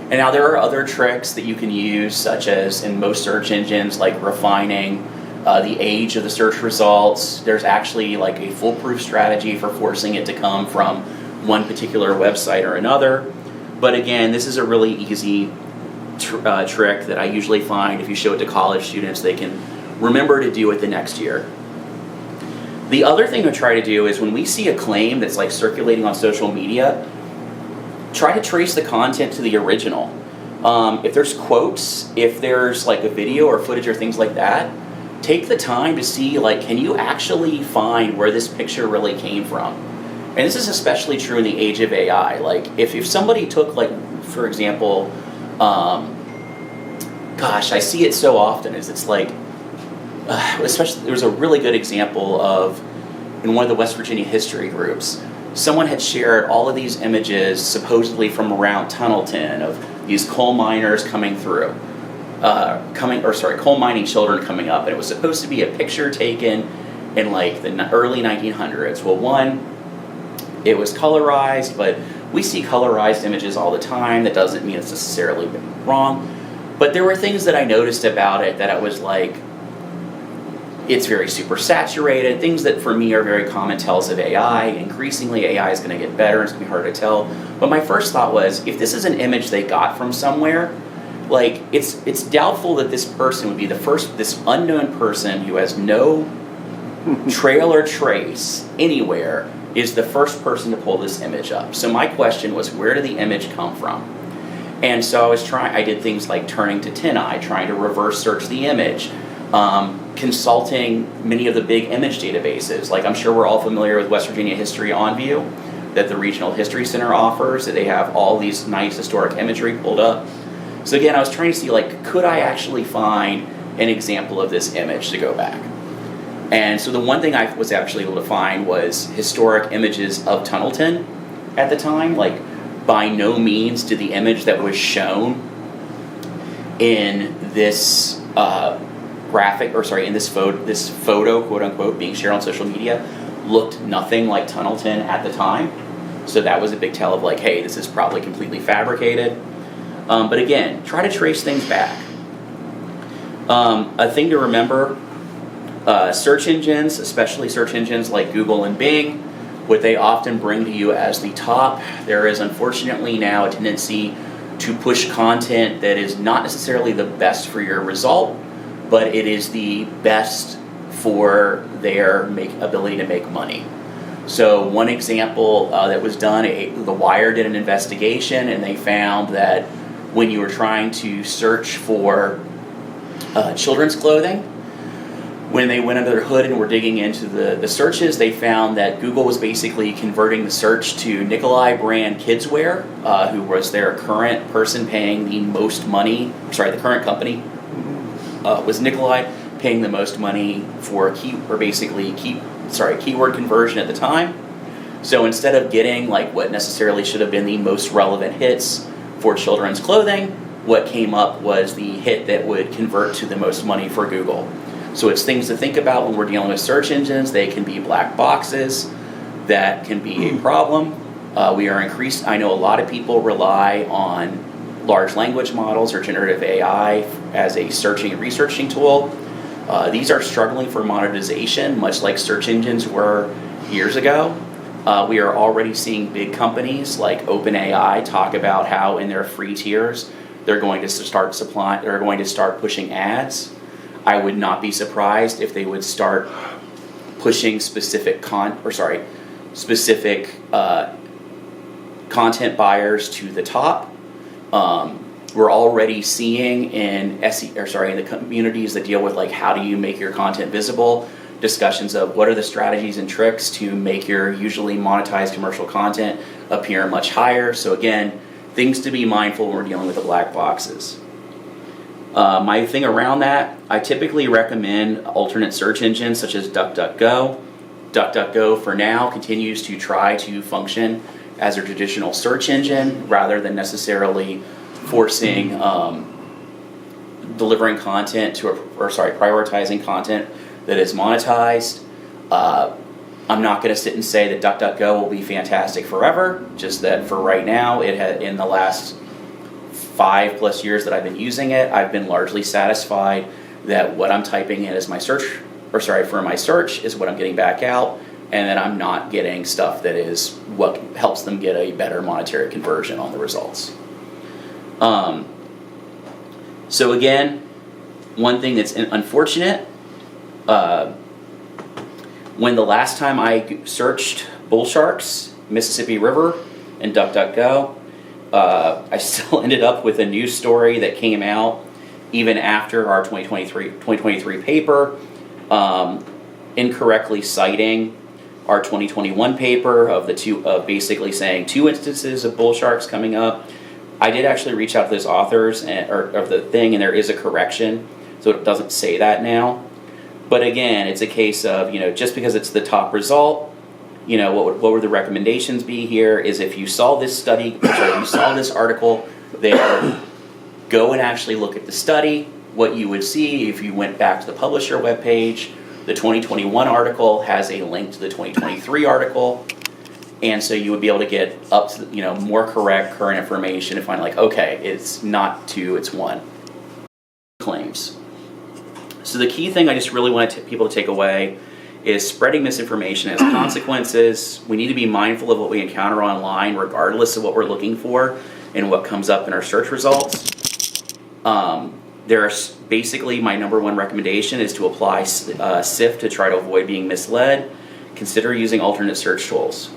And now there are other tricks that you can use, such as in most search engines, like refining the age of the search results. There's actually a foolproof strategy for forcing it to come from one particular website or another. But again, this is a really easy trick that I usually find if you show it to college students, they can remember to do it the next year. The other thing to try to do is when we see a claim that's circulating on social media, try to trace the content to the original. If there's quotes, if there's a video or footage or things like that, take the time to see, can you actually find where this picture really came from? And this is especially true in the age of AI. If somebody took, for example, I see it so often, especially, there was a really good example of, in one of the West Virginia history groups, someone had shared all of these images supposedly from around Tunnelton of these coal miners coming through. Coal mining children coming up, and it was supposed to be a picture taken in the early 1900s. Well, one, it was colorized, but we see colorized images all the time. That doesn't mean it's necessarily wrong. But there were things that I noticed about it that I was it's very super saturated, things that for me are very common tells of AI. Increasingly, AI is going to get better, it's going to be harder to tell. But my first thought was, if this is an image they got from somewhere, it's doubtful that this person would be this unknown person who has no trail or trace anywhere is the first person to pull this image up. So my question was, where did the image come from? And so I did things like turning to TinEye, trying to reverse search the image, consulting many of the big image databases. I'm sure we're all familiar with West Virginia History OnView that the Regional History Center offers, that they have all these nice historic imagery pulled up. So again, I was trying to see, could I actually find an example of this image to go back? And so the one thing I was actually able to find was historic images of Tunnelton at the time. By no means did the image that was shown in this this photo, quote unquote, being shared on social media, looked nothing like Tunnelton at the time. So that was a big tell of hey, this is probably completely fabricated. But again, try to trace things back. A thing to remember Search engines, especially search engines like Google and Bing, what they often bring to you as the top, there is unfortunately now a tendency to push content that is not necessarily the best for your result, but it is the best for their ability to make money. So one example that was done, The Wire did an investigation, and they found that when you were trying to search for children's clothing, when they went under the hood and were digging into the searches, they found that Google was basically converting the search to Nikolai brand kidswear, who was their current person paying the most money. Sorry, the current company was Nikolai paying the most money for keyword conversion at the time. So instead of getting like what necessarily should have been the most relevant hits for children's clothing, what came up was the hit that would convert to the most money for Google. So it's things to think about when we're dealing with search engines. They can be black boxes. That can be a problem. I know a lot of people rely on large language models or generative AI as a searching and researching tool. These are struggling for monetization, much like search engines were years ago. We are already seeing big companies like OpenAI talk about how in their free tiers they're going to start pushing ads. I would not be surprised if they would start pushing specific content buyers to the top. We're already seeing in the communities that deal with like how do you make your content visible, discussions of what are the strategies and tricks to make your usually monetized commercial content appear much higher. So again, things to be mindful when we're dealing with the black boxes. My thing around that, I typically recommend alternate search engines such as DuckDuckGo. DuckDuckGo for now continues to try to function as a traditional search engine rather than necessarily forcing delivering content prioritizing content that is monetized. I'm not going to sit and say that DuckDuckGo will be fantastic forever, just that for right now, in the last 5+ years that I've been using it, I've been largely satisfied that what I'm typing in as my search, for my search is what I'm getting back out, and that I'm not getting stuff that is what helps them get a better monetary conversion on the results. So again, one thing that's unfortunate, when the last time I searched bull sharks, Mississippi River, and DuckDuckGo, I still ended up with a news story that came out even after our 2023 paper, incorrectly citing our 2021 paper of basically saying 2 instances of bull sharks coming up. I did actually reach out to those authors of the thing, and there is a correction, so it doesn't say that now. But again, it's a case of, just because it's the top result, what would the recommendations be here is if you saw this this article there, go and actually look at the study. What you would see if you went back to the publisher webpage, the 2021 article has a link to the 2023 article, and so you would be able to get up to more correct current information and find okay, it's not 2, it's 1 claims. So the key thing I just really want people to take away is spreading misinformation has consequences. We need to be mindful of what we encounter online, regardless of what we're looking for and what comes up in our search results. There's basically my number one recommendation is to apply SIFT to try to avoid being misled. Consider using alternate search tools.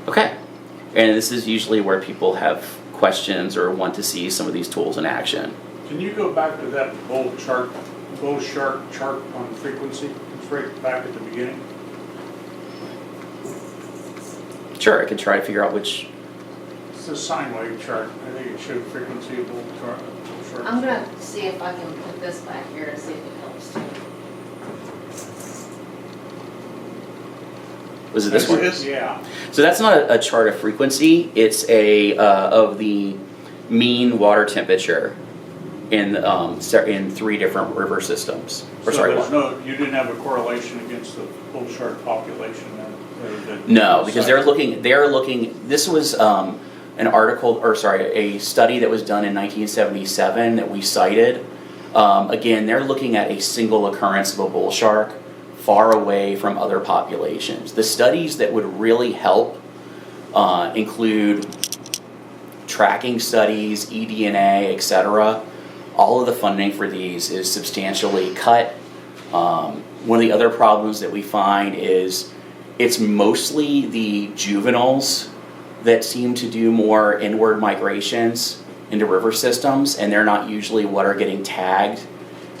Okay, and this is usually where people have questions or want to see some of these tools in action. Can you go back to that bull shark chart on frequency? It's right back at the beginning. Sure, I can try to figure out which. It's the sine wave chart. I think it showed frequency of bull sharks. I'm going to see if I can put this back here and see if it helps too. Was it this one? Yeah. So that's not a chart of frequency. It's of the mean water temperature in 3 different river systems. You didn't have a correlation against the bull shark population then? No, because they're looking. This was a study that was done in 1977 that we cited. Again, they're looking at a single occurrence of a bull shark far away from other populations. The studies that would really help include tracking studies, eDNA, etc. All of the funding for these is substantially cut. One of the other problems that we find is it's mostly the juveniles that seem to do more inward migrations into river systems, and they're not usually what are getting tagged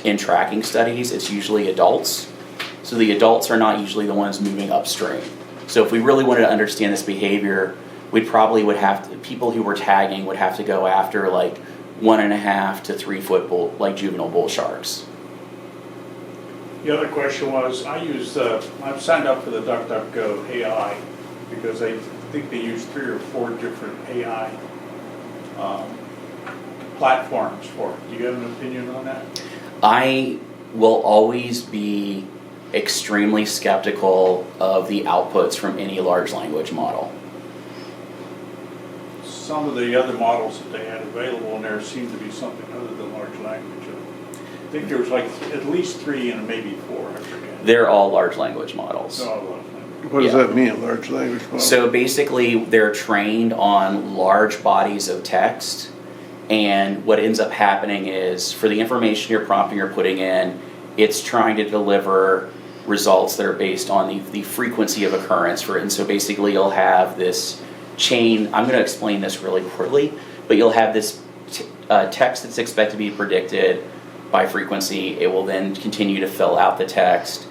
in tracking studies. It's usually adults. So the adults are not usually the ones moving upstream. So if we really wanted to understand this behavior, we probably would have to, people who were tagging would have to go after like 1.5 to 3 foot bull, like juvenile bull sharks. The other question was, I've signed up for the DuckDuckGo AI because I think they use 3 or 4 different AI platforms for it. Do you have an opinion on that? I will always be extremely skeptical of the outputs from any large language model. Some of the other models that they had available in there seemed to be something other than large language. I think there was like at least 3 and maybe 4, I forget. They're all large language models. No, large language. What does Yeah. that mean, large language model? So basically, they're trained on large bodies of text, and what ends up happening is, for the information you're prompting or putting in, it's trying to deliver results that are based on the frequency of occurrence for it. And so basically, you'll have this chain. I'm going to explain this really poorly, but you'll have this text that's expected to be predicted by frequency. It will then continue to fill out the text.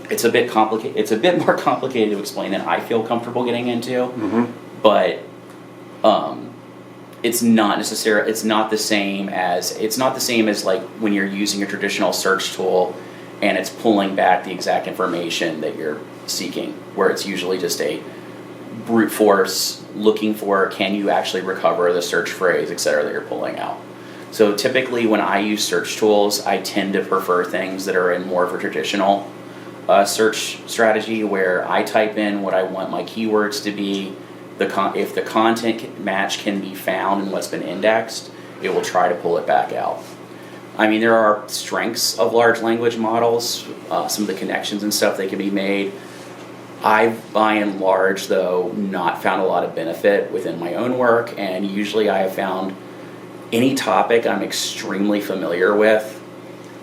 It's a bit complicated. It's a bit more complicated to explain than I feel comfortable getting into. But it's not necessarily. It's not the same as like when you're using a traditional search tool and it's pulling back the exact information that you're seeking, where it's usually just a brute force looking for, can you actually recover the search phrase, et cetera, that you're pulling out. So typically when I use search tools, I tend to prefer things that are in more of a traditional search strategy, where I type in what I want my keywords to be. If the content match can be found in what's been indexed, it will try to pull it back out. I mean, there are strengths of large language models, some of the connections and stuff that can be made. I've, by and large, though, not found a lot of benefit within my own work, and usually I have found any topic I'm extremely familiar with,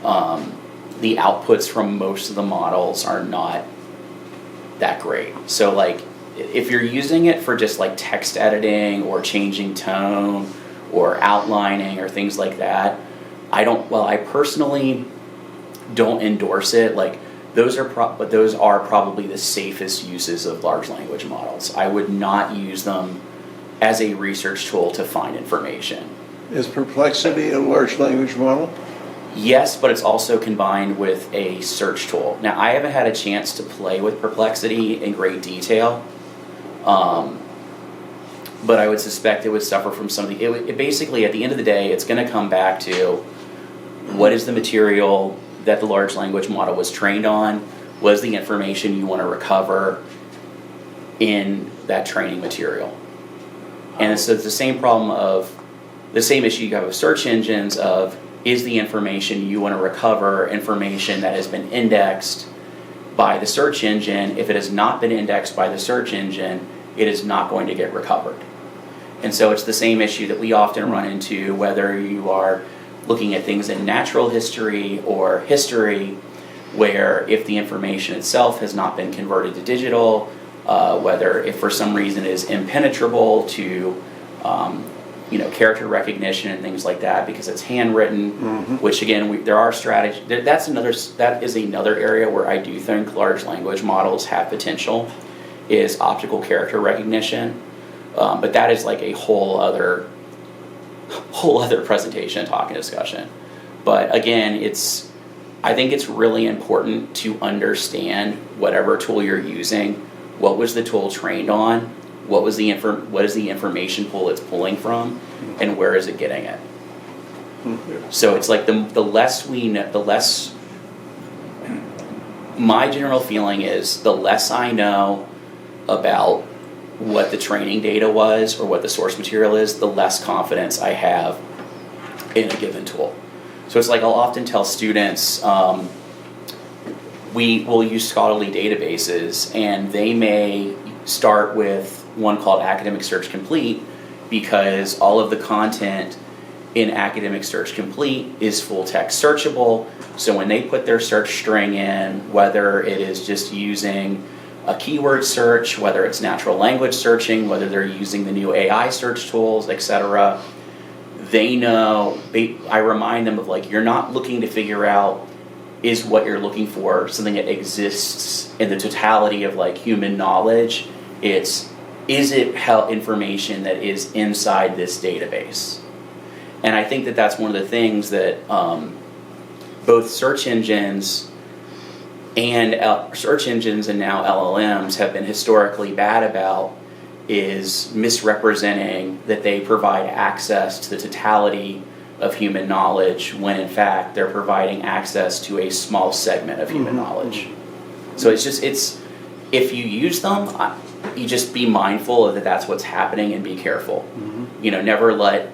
the outputs from most of the models are not that great. So, like, if you're using it for just like text editing or changing tone or outlining or things like that, I personally don't endorse it. Like, those are probably the safest uses of large language models. I would not use them as a research tool to find information. Is Perplexity a large language model? Yes, but it's also combined with a search tool. Now, I haven't had a chance to play with Perplexity in great detail, but I would suspect it would suffer from some of the... It basically, at the end of the day, it's going to come back to what is the material that the large language model was trained on, what is the information you want to recover in that training material. And so it's the same problem of, the same issue you have with search engines of, is the information you want to recover information that has been indexed by the search engine? If it has not been indexed by the search engine, it is not going to get recovered. And so it's the same issue that we often run into, whether you are looking at things in natural history or history, where if the information itself has not been converted to digital, whether if for some reason it is impenetrable to character recognition and things like that because it's handwritten, which again, there are strategies. That is another area where I do think large language models have potential, is optical character recognition. But that is like a whole other presentation, talk, and discussion. But again, I think it's really important to understand whatever tool you're using. What was the tool trained on? What is the information pool it's pulling from, and where is it getting it? So it's like the less we know, the less. My general feeling is the less I know about what the training data was or what the source material is, the less confidence I have in a given tool. So it's like I'll often tell students, we will use scholarly databases, and they may start with one called Academic Search Complete, because all of the content in Academic Search Complete is full text searchable. So when they put their search string in, whether it is just using a keyword search, whether it's natural language searching, whether they're using the new AI search tools, etc., they know, I remind them of, like, you're not looking to figure out, is what you're looking for something that exists in the totality of, like, human knowledge? Is it information that is inside this database? And I think that that's one of the things that both search engines and now LLMs have been historically bad about, is misrepresenting that they provide access to the totality of human knowledge, when in fact they're providing access to a small segment of human knowledge. So if you use them, you just be mindful of that's what's happening and be careful. Never let,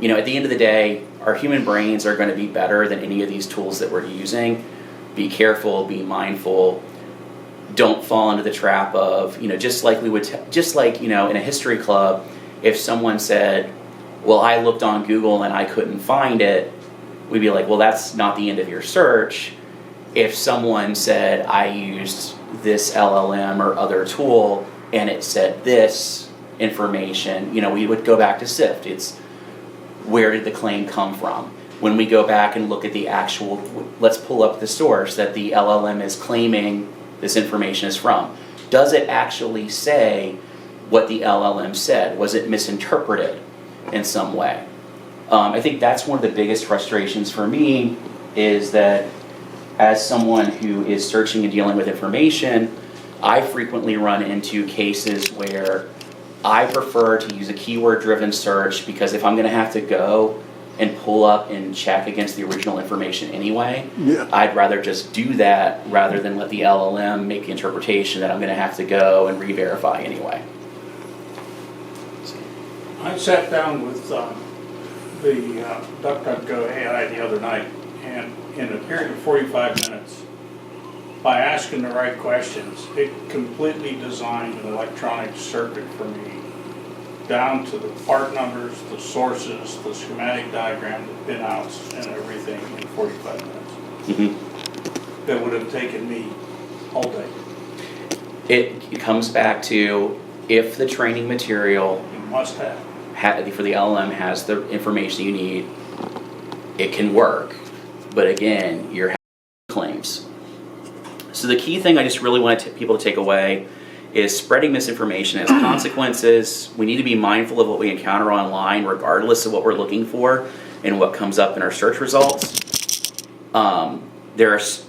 at the end of the day, our human brains are going to be better than any of these tools that we're using. Be careful, be mindful. Don't fall into the trap of, just like in a history club, if someone said, well, I looked on Google and I couldn't find it, we'd be like, well, that's not the end of your search. If someone said, I used this LLM or other tool and it said this information, we would go back to SIFT. It's, where did the claim come from? When we go back and look at the actual, let's pull up the source that the LLM is claiming this information is from. Does it actually say what the LLM said? Was it misinterpreted in some way? I think that's one of the biggest frustrations for me, is that as someone who is searching and dealing with information, I frequently run into cases where I prefer to use a keyword-driven search, because if I'm going to have to go and pull up and check against the original information anyway, I'd rather just do that rather than let the LLM make the interpretation that I'm going to have to go and re-verify anyway. I sat down with the DuckDuckGo AI the other night, and in a period of 45 minutes, by asking the right questions, it completely designed an electronic circuit for me, down to the part numbers, the sources, the schematic diagram, the pinouts, and everything in 45 minutes. That would have taken me all day. It comes back to, if the training material You must have. for the LLM has the information you need, it can work. But again, you're having claims. So the key thing I just really want people to take away is spreading misinformation has consequences. We need to be mindful of what we encounter online, regardless of what we're looking for and what comes up in our search results.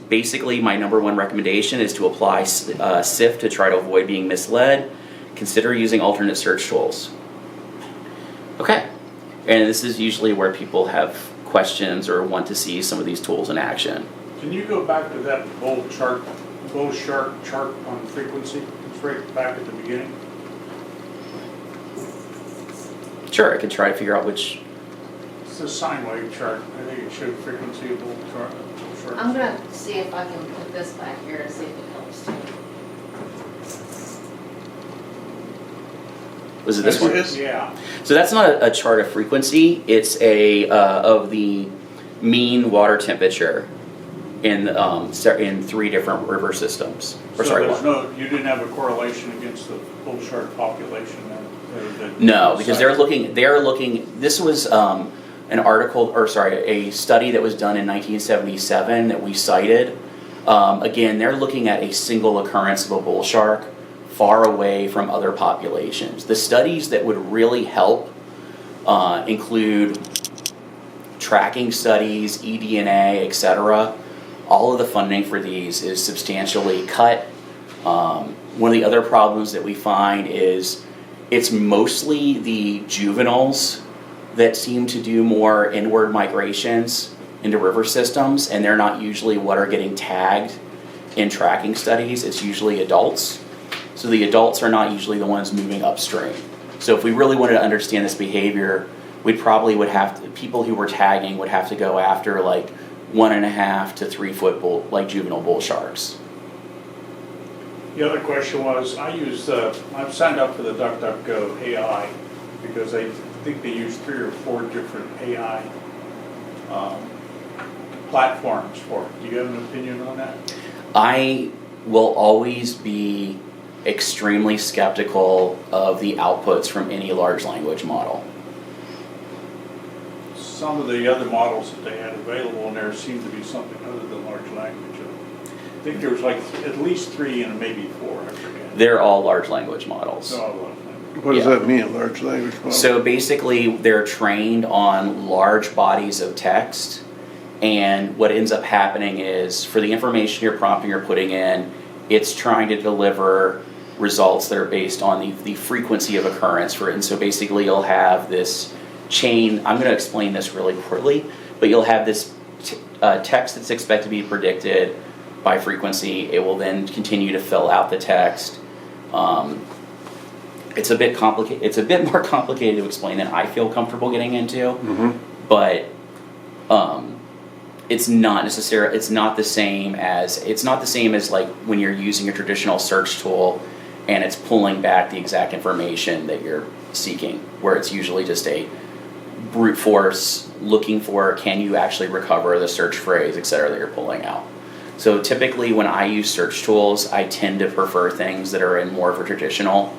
Basically, my number one recommendation is to apply SIFT to try to avoid being misled. Consider using alternate search tools. Okay, and this is usually where people have questions or want to see some of these tools in action. Can you go back to that bull shark chart on frequency? It's right back at the beginning. Sure, I can try to figure out which. It's the sine wave chart. I think it showed frequency of bull shark. I'm gonna see if I can put this back here and see if it helps too. Was it this one? Yeah. So that's not a chart of frequency. It's of the mean water temperature in 3 different river systems. You didn't have a correlation against the bull shark population then? No, because they're looking. This was a study that was done in 1977 that we cited. Again, they're looking at a single occurrence of a bull shark far away from other populations. The studies that would really help include tracking studies, eDNA, etc. All of the funding for these is substantially cut. One of the other problems that we find is it's mostly the juveniles that seem to do more inward migrations into river systems, and they're not usually what are getting tagged in tracking studies. It's usually adults. So the adults are not usually the ones moving upstream. So if we really wanted to understand this behavior, people who were tagging would have to go after like 1.5 to 3 foot bull, like juvenile bull sharks. The other question was, I've signed up for the DuckDuckGo AI because I think they use 3 or 4 different AI platforms for it. Do you have an opinion on that? I will always be extremely skeptical of the outputs from any large language model. Some of the other models that they had available in there seemed to be something other than large language. I think there was like at least 3 and maybe 4, I forget. They're all large language models. No, large language. What does Yeah. that mean, large language model? So basically, they're trained on large bodies of text, and what ends up happening is, for the information you're prompting or putting in, it's trying to deliver results that are based on the frequency of occurrence for it. And so basically, you'll have this chain. I'm going to explain this really quickly, but you'll have this text that's expected to be predicted by frequency. It will then continue to fill out the text. It's a bit complicated. It's a bit more complicated to explain than I feel comfortable getting into. But it's not necessarily. It's not the same as like when you're using a traditional search tool, and it's pulling back the exact information that you're seeking, where it's usually just a brute force looking for, can you actually recover the search phrase, et cetera, that you're pulling out. So typically when I use search tools, I tend to prefer things that are in more of a traditional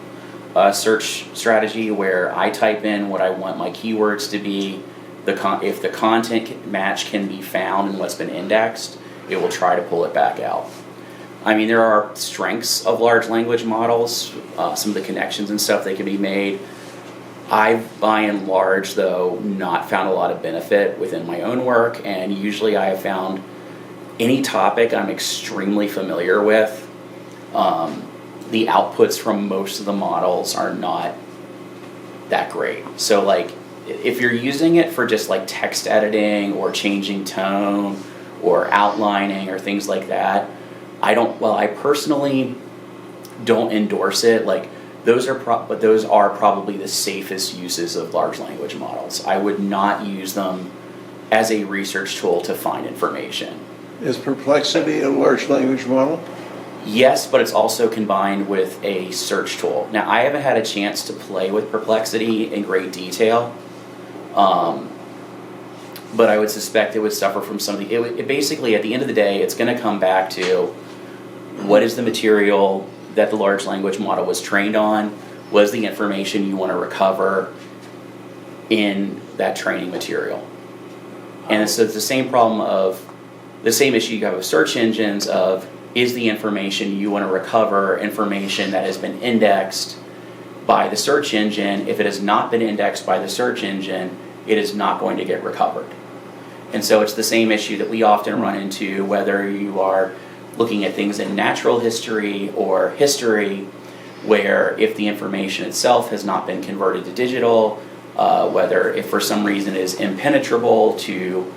search strategy, where I type in what I want my keywords to be. If the content match can be found in what's been indexed, it will try to pull it back out. I mean, there are strengths of large language models, some of the connections and stuff that can be made. I've, by and large, though, not found a lot of benefit within my own work, and usually I have found any topic I'm extremely familiar with, the outputs from most of the models are not that great. So, like, if you're using it for just like text editing or changing tone or outlining or things like that, I personally don't endorse it. Like, those are probably the safest uses of large language models. I would not use them as a research tool to find information. Is Perplexity a large language model? Yes, but it's also combined with a search tool. Now, I haven't had a chance to play with Perplexity in great detail, but I would suspect it would suffer from some of the... It basically, at the end of the day, it's going to come back to what is the material that the large language model was trained on, what is the information you want to recover in that training material. And so it's the same problem of, the same issue you have with search engines of, is the information you want to recover information that has been indexed by the search engine? If it has not been indexed by the search engine, it is not going to get recovered. And so it's the same issue that we often run into, whether you are looking at things in natural history or history, where if the information itself has not been converted to digital, whether if for some reason it is impenetrable to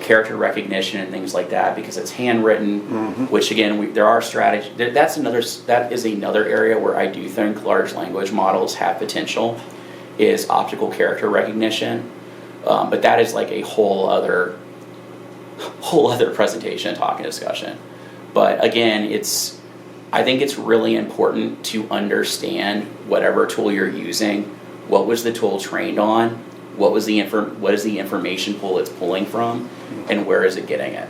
character recognition and things like that because it's handwritten, which again, there are strategies. That is another area where I do think large language models have potential, is optical character recognition. But that is like a whole other presentation, talk, and discussion. But again, I think it's really important to understand whatever tool you're using. What was the tool trained on? What is the information pool it's pulling from, and where is it getting it?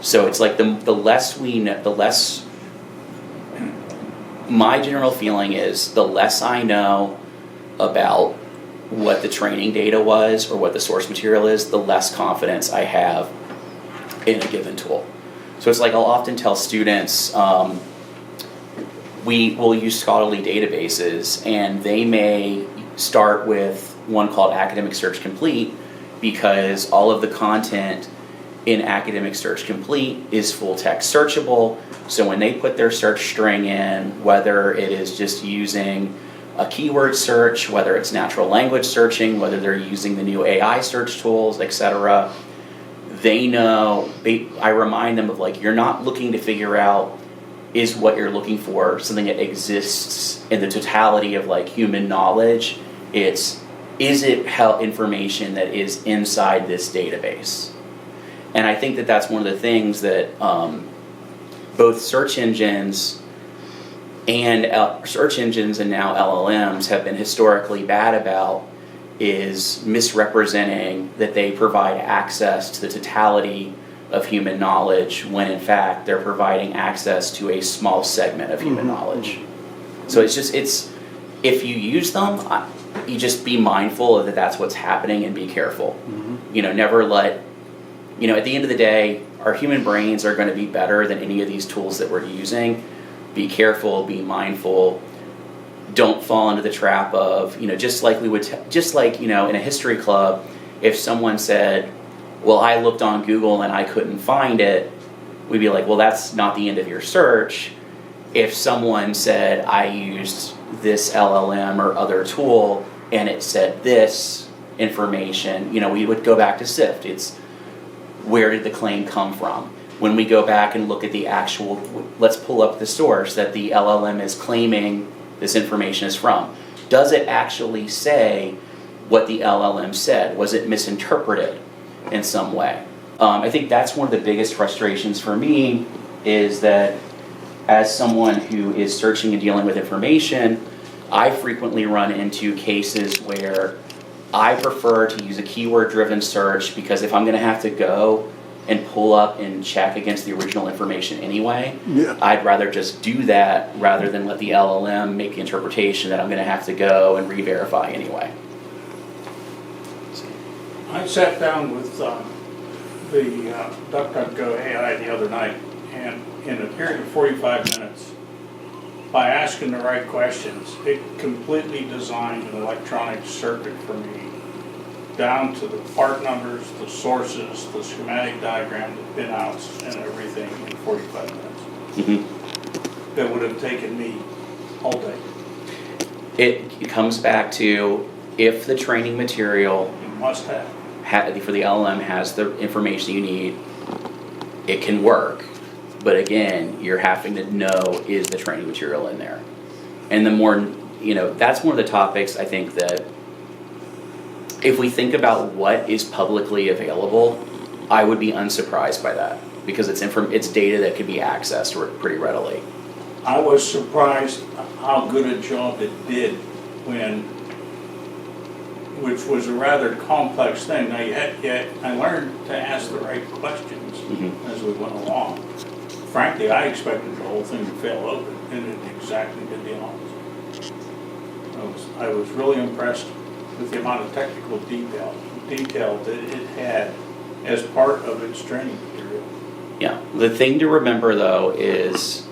So it's like the less we know, the less. My general feeling is the less I know about what the training data was or what the source material is, the less confidence I have in a given tool. So it's like I'll often tell students, we will use scholarly databases, and they may start with one called Academic Search Complete because all of the content in Academic Search Complete is full text searchable. So when they put their search string in, whether it is just using a keyword search, whether it's natural language searching, whether they're using the new AI search tools, etc., they know, I remind them of, like, you're not looking to figure out is what you're looking for something that exists in the totality of like human knowledge It's, is it information that is inside this database? And I think that that's one of the things that both search engines and now LLMs have been historically bad about, is misrepresenting that they provide access to the totality of human knowledge when in fact they're providing access to a small segment of human knowledge. So it's if you use them, you just be mindful that that's what's happening and be careful. Never let, at the end of the day, our human brains are going to be better than any of these tools that we're using. Be careful, be mindful. Don't fall into the trap of, just like in a history club, if someone said, well, I looked on Google and I couldn't find it, we'd be like, well, that's not the end of your search. If someone said, I used this LLM or other tool and it said this information, we would go back to SIFT. It's, where did the claim come from? When we go back and look at the actual, let's pull up the source that the LLM is claiming this information is from. Does it actually say what the LLM said? Was it misinterpreted in some way? I think that's one of the biggest frustrations for me, is that as someone who is searching and dealing with information, I frequently run into cases where I prefer to use a keyword-driven search, because if I'm going to have to go and pull up and check against the original information anyway, I'd rather just do that rather than let the LLM make the interpretation that I'm going to have to go and re-verify anyway. I sat down with the DuckDuckGo AI the other night, and in a period of 45 minutes, by asking the right questions, it completely designed an electronic circuit for me, down to the part numbers, the sources, the schematic diagram, the pinouts, and everything in 45 minutes. That would have taken me all day. It comes back to, if the training material You must have. for the LLM has the information you need, it can work. But again, you're having to know, is the training material in there? And the more, that's one of the topics I think that, if we think about what is publicly available, I would be unsurprised by that, because it's data that could be accessed pretty readily. I was surprised how good a job it did which was a rather complex thing. Now, yet I learned to ask the right questions as we went along. Frankly, I expected the whole thing to fail open, and it exactly did the opposite. I was really impressed with the amount of technical detail that it had as part of its training material. Yeah, the thing to remember though is,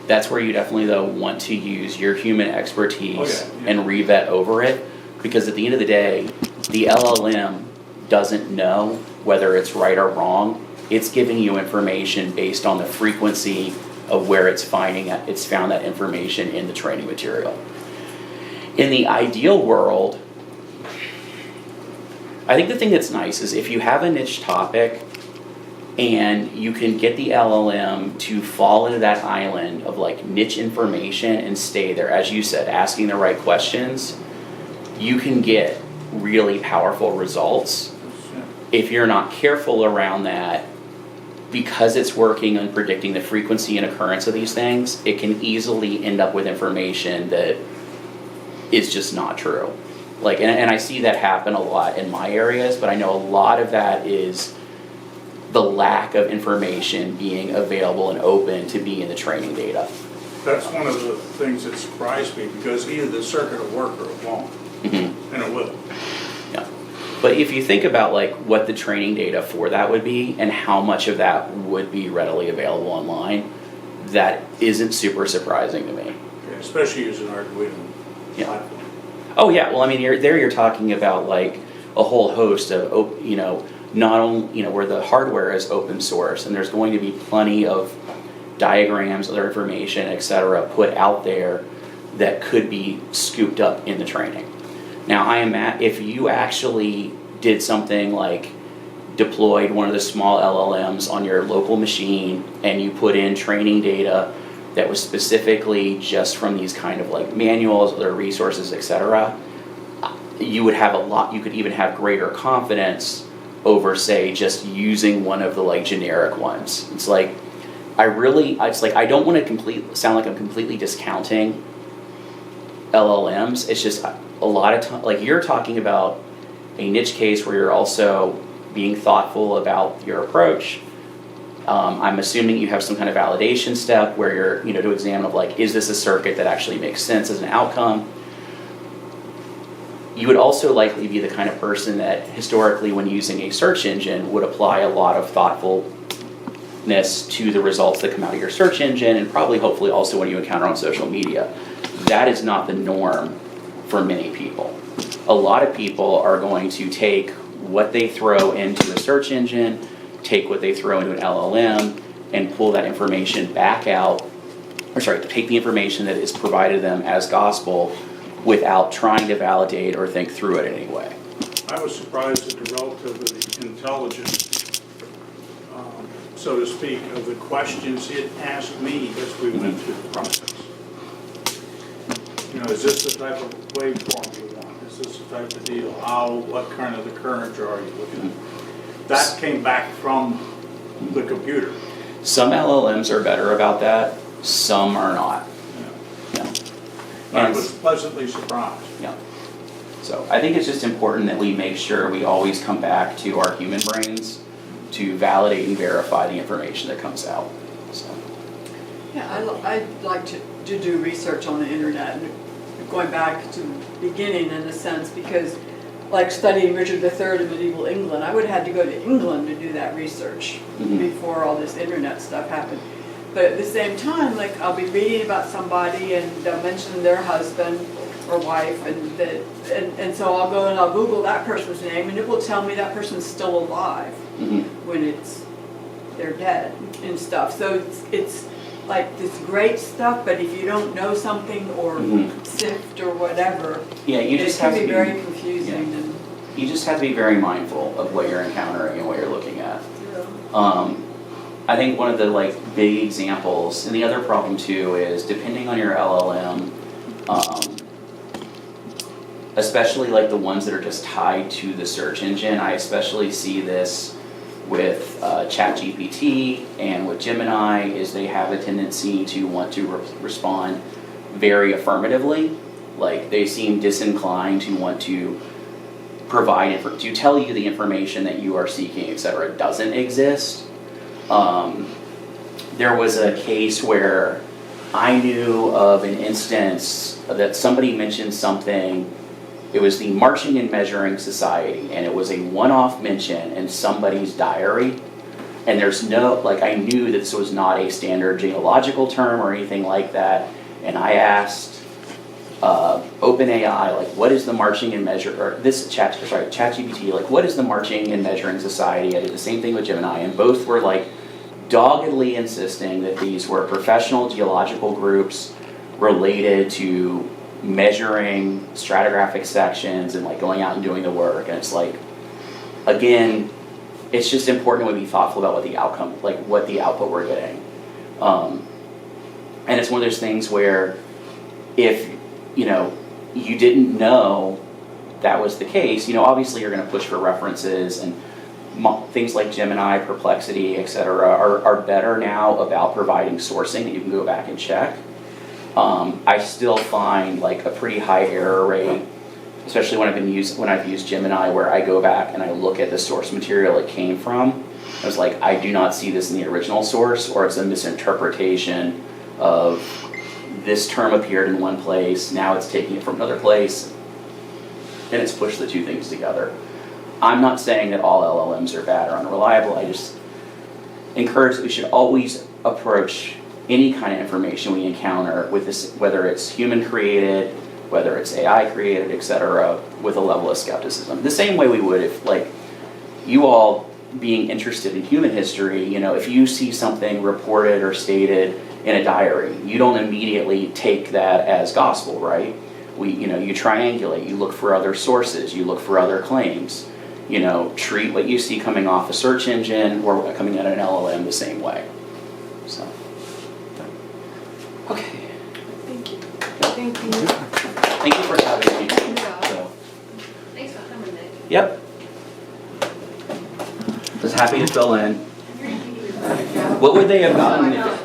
that's where you definitely though want to use your human expertise and re-vet over it, because at the end of the day, the LLM doesn't know whether it's right or wrong. It's giving you information based on the frequency of where it's found that information in the training material. In the ideal world, I think the thing that's nice is if you have a niche topic and you can get the LLM to fall into that island of niche information and stay there, as you said, asking the right questions, you can get really powerful results. If you're not careful around that, because it's working on predicting the frequency and occurrence of these things, it can easily end up with information that is just not true. And I see that happen a lot in my areas, but I know a lot of that is the lack of information being available and open to be in the training data. That's one of the things that surprised me, because either the circuit will work or it won't, and it will. Yeah. But if you think about what the training data for that would be and how much of that would be readily available online, that isn't super surprising to me. Okay, especially using Arduino platform. Oh yeah, well you're talking about a whole host of, not only, where the hardware is open source, and there's going to be plenty of diagrams, other information, etc. put out there that could be scooped up in the training. Now if you actually did something like deployed one of the small LLMs on your local machine and you put in training data that was specifically just from these kind of manuals, other resources, etc., you would have you could even have greater confidence over, say, just using one of the like generic ones. It's like, I don't want to sound like I'm completely discounting LLMs. It's just a lot of time, like you're talking about a niche case where you're also being thoughtful about your approach. I'm assuming you have some kind of validation step where you're, to examine of like, is this a circuit that actually makes sense as an outcome? You would also likely be the kind of person that historically when using a search engine would apply a lot of thoughtfulness to the results that come out of your search engine, and probably hopefully also when you encounter on social media. That is not the norm for many people. A lot of people are going to take what they throw into a search engine, take what they throw into an LLM, and pull that information back out, take the information that is provided to them as gospel without trying to validate or think through it in any way. I was surprised at the relatively intelligence, so to speak, of the questions it asked me as we went through the process. Is this the type of waveform you want? Is this the type of deal? What kind of the current are you looking at? That came back from the computer. Some LLMs are better about that, some are not. Yeah. I was pleasantly surprised. Yeah. So I think it's just important that we make sure we always come back to our human brains to validate and verify the information that comes out. So. Yeah, I like to do research on the internet, and going back to the beginning in a sense, because like studying Richard III in medieval England, I would have had to go to England to do that research before all this internet stuff happened. But at the same time, like I'll be reading about somebody and they'll mention their husband or wife, and so I'll go and I'll Google that person's name, and it will tell me that person's still alive when they're dead and stuff. So it's like this great stuff, but if you don't know something or sift or whatever, you just have to be very confusing. Yeah. You just have to be very mindful of what you're encountering and what you're looking at. Yeah. I think one of the big examples, and the other problem too, is depending on your LLM, especially the ones that are just tied to the search engine. I especially see this with ChatGPT and with Gemini, is they have a tendency to want to respond very affirmatively. Like they seem disinclined to want to provide, to tell you the information that you are seeking, etc., doesn't exist. There was a case where I knew of an instance that somebody mentioned something. It was the Marching and Measuring Society, and it was a one-off mention in somebody's diary. And there's I knew that this was not a standard genealogical term or anything like that. And I asked OpenAI, what is the Marching and ChatGPT, what is the Marching and Measuring Society? I did the same thing with Gemini, and both were doggedly insisting that these were professional geological groups related to measuring stratigraphic sections and going out and doing the work. And it's again, it's just important to be thoughtful about what the outcome, what the output we're getting. And it's one of those things where if you didn't know that was the case, obviously you're going to push for references, and things like Gemini, Perplexity, etc. are better now about providing sourcing that you can go back and check. I still find a pretty high error rate, especially when I've used Gemini, where I go back and I look at the source material it came from. I was I do not see this in the original source, or it's a misinterpretation of this term appeared in one place, now it's taking it from another place, and it's pushed the two things together. I'm not saying that all LLMs are bad or unreliable. I just encourage that we should always approach any kind of information we encounter with this, whether it's human created, whether it's AI created, etc., with a level of skepticism. The same way we would if you all being interested in human history, if you see something reported or stated in a diary, you don't immediately take that as gospel, right? You triangulate, you look for other sources, you look for other claims. Treat what you see coming off a search engine or coming out of an LLM the same way. So, okay. Thank you. Thank you for having me. Yeah. So. Yep. Was happy to fill in. What would they have gotten if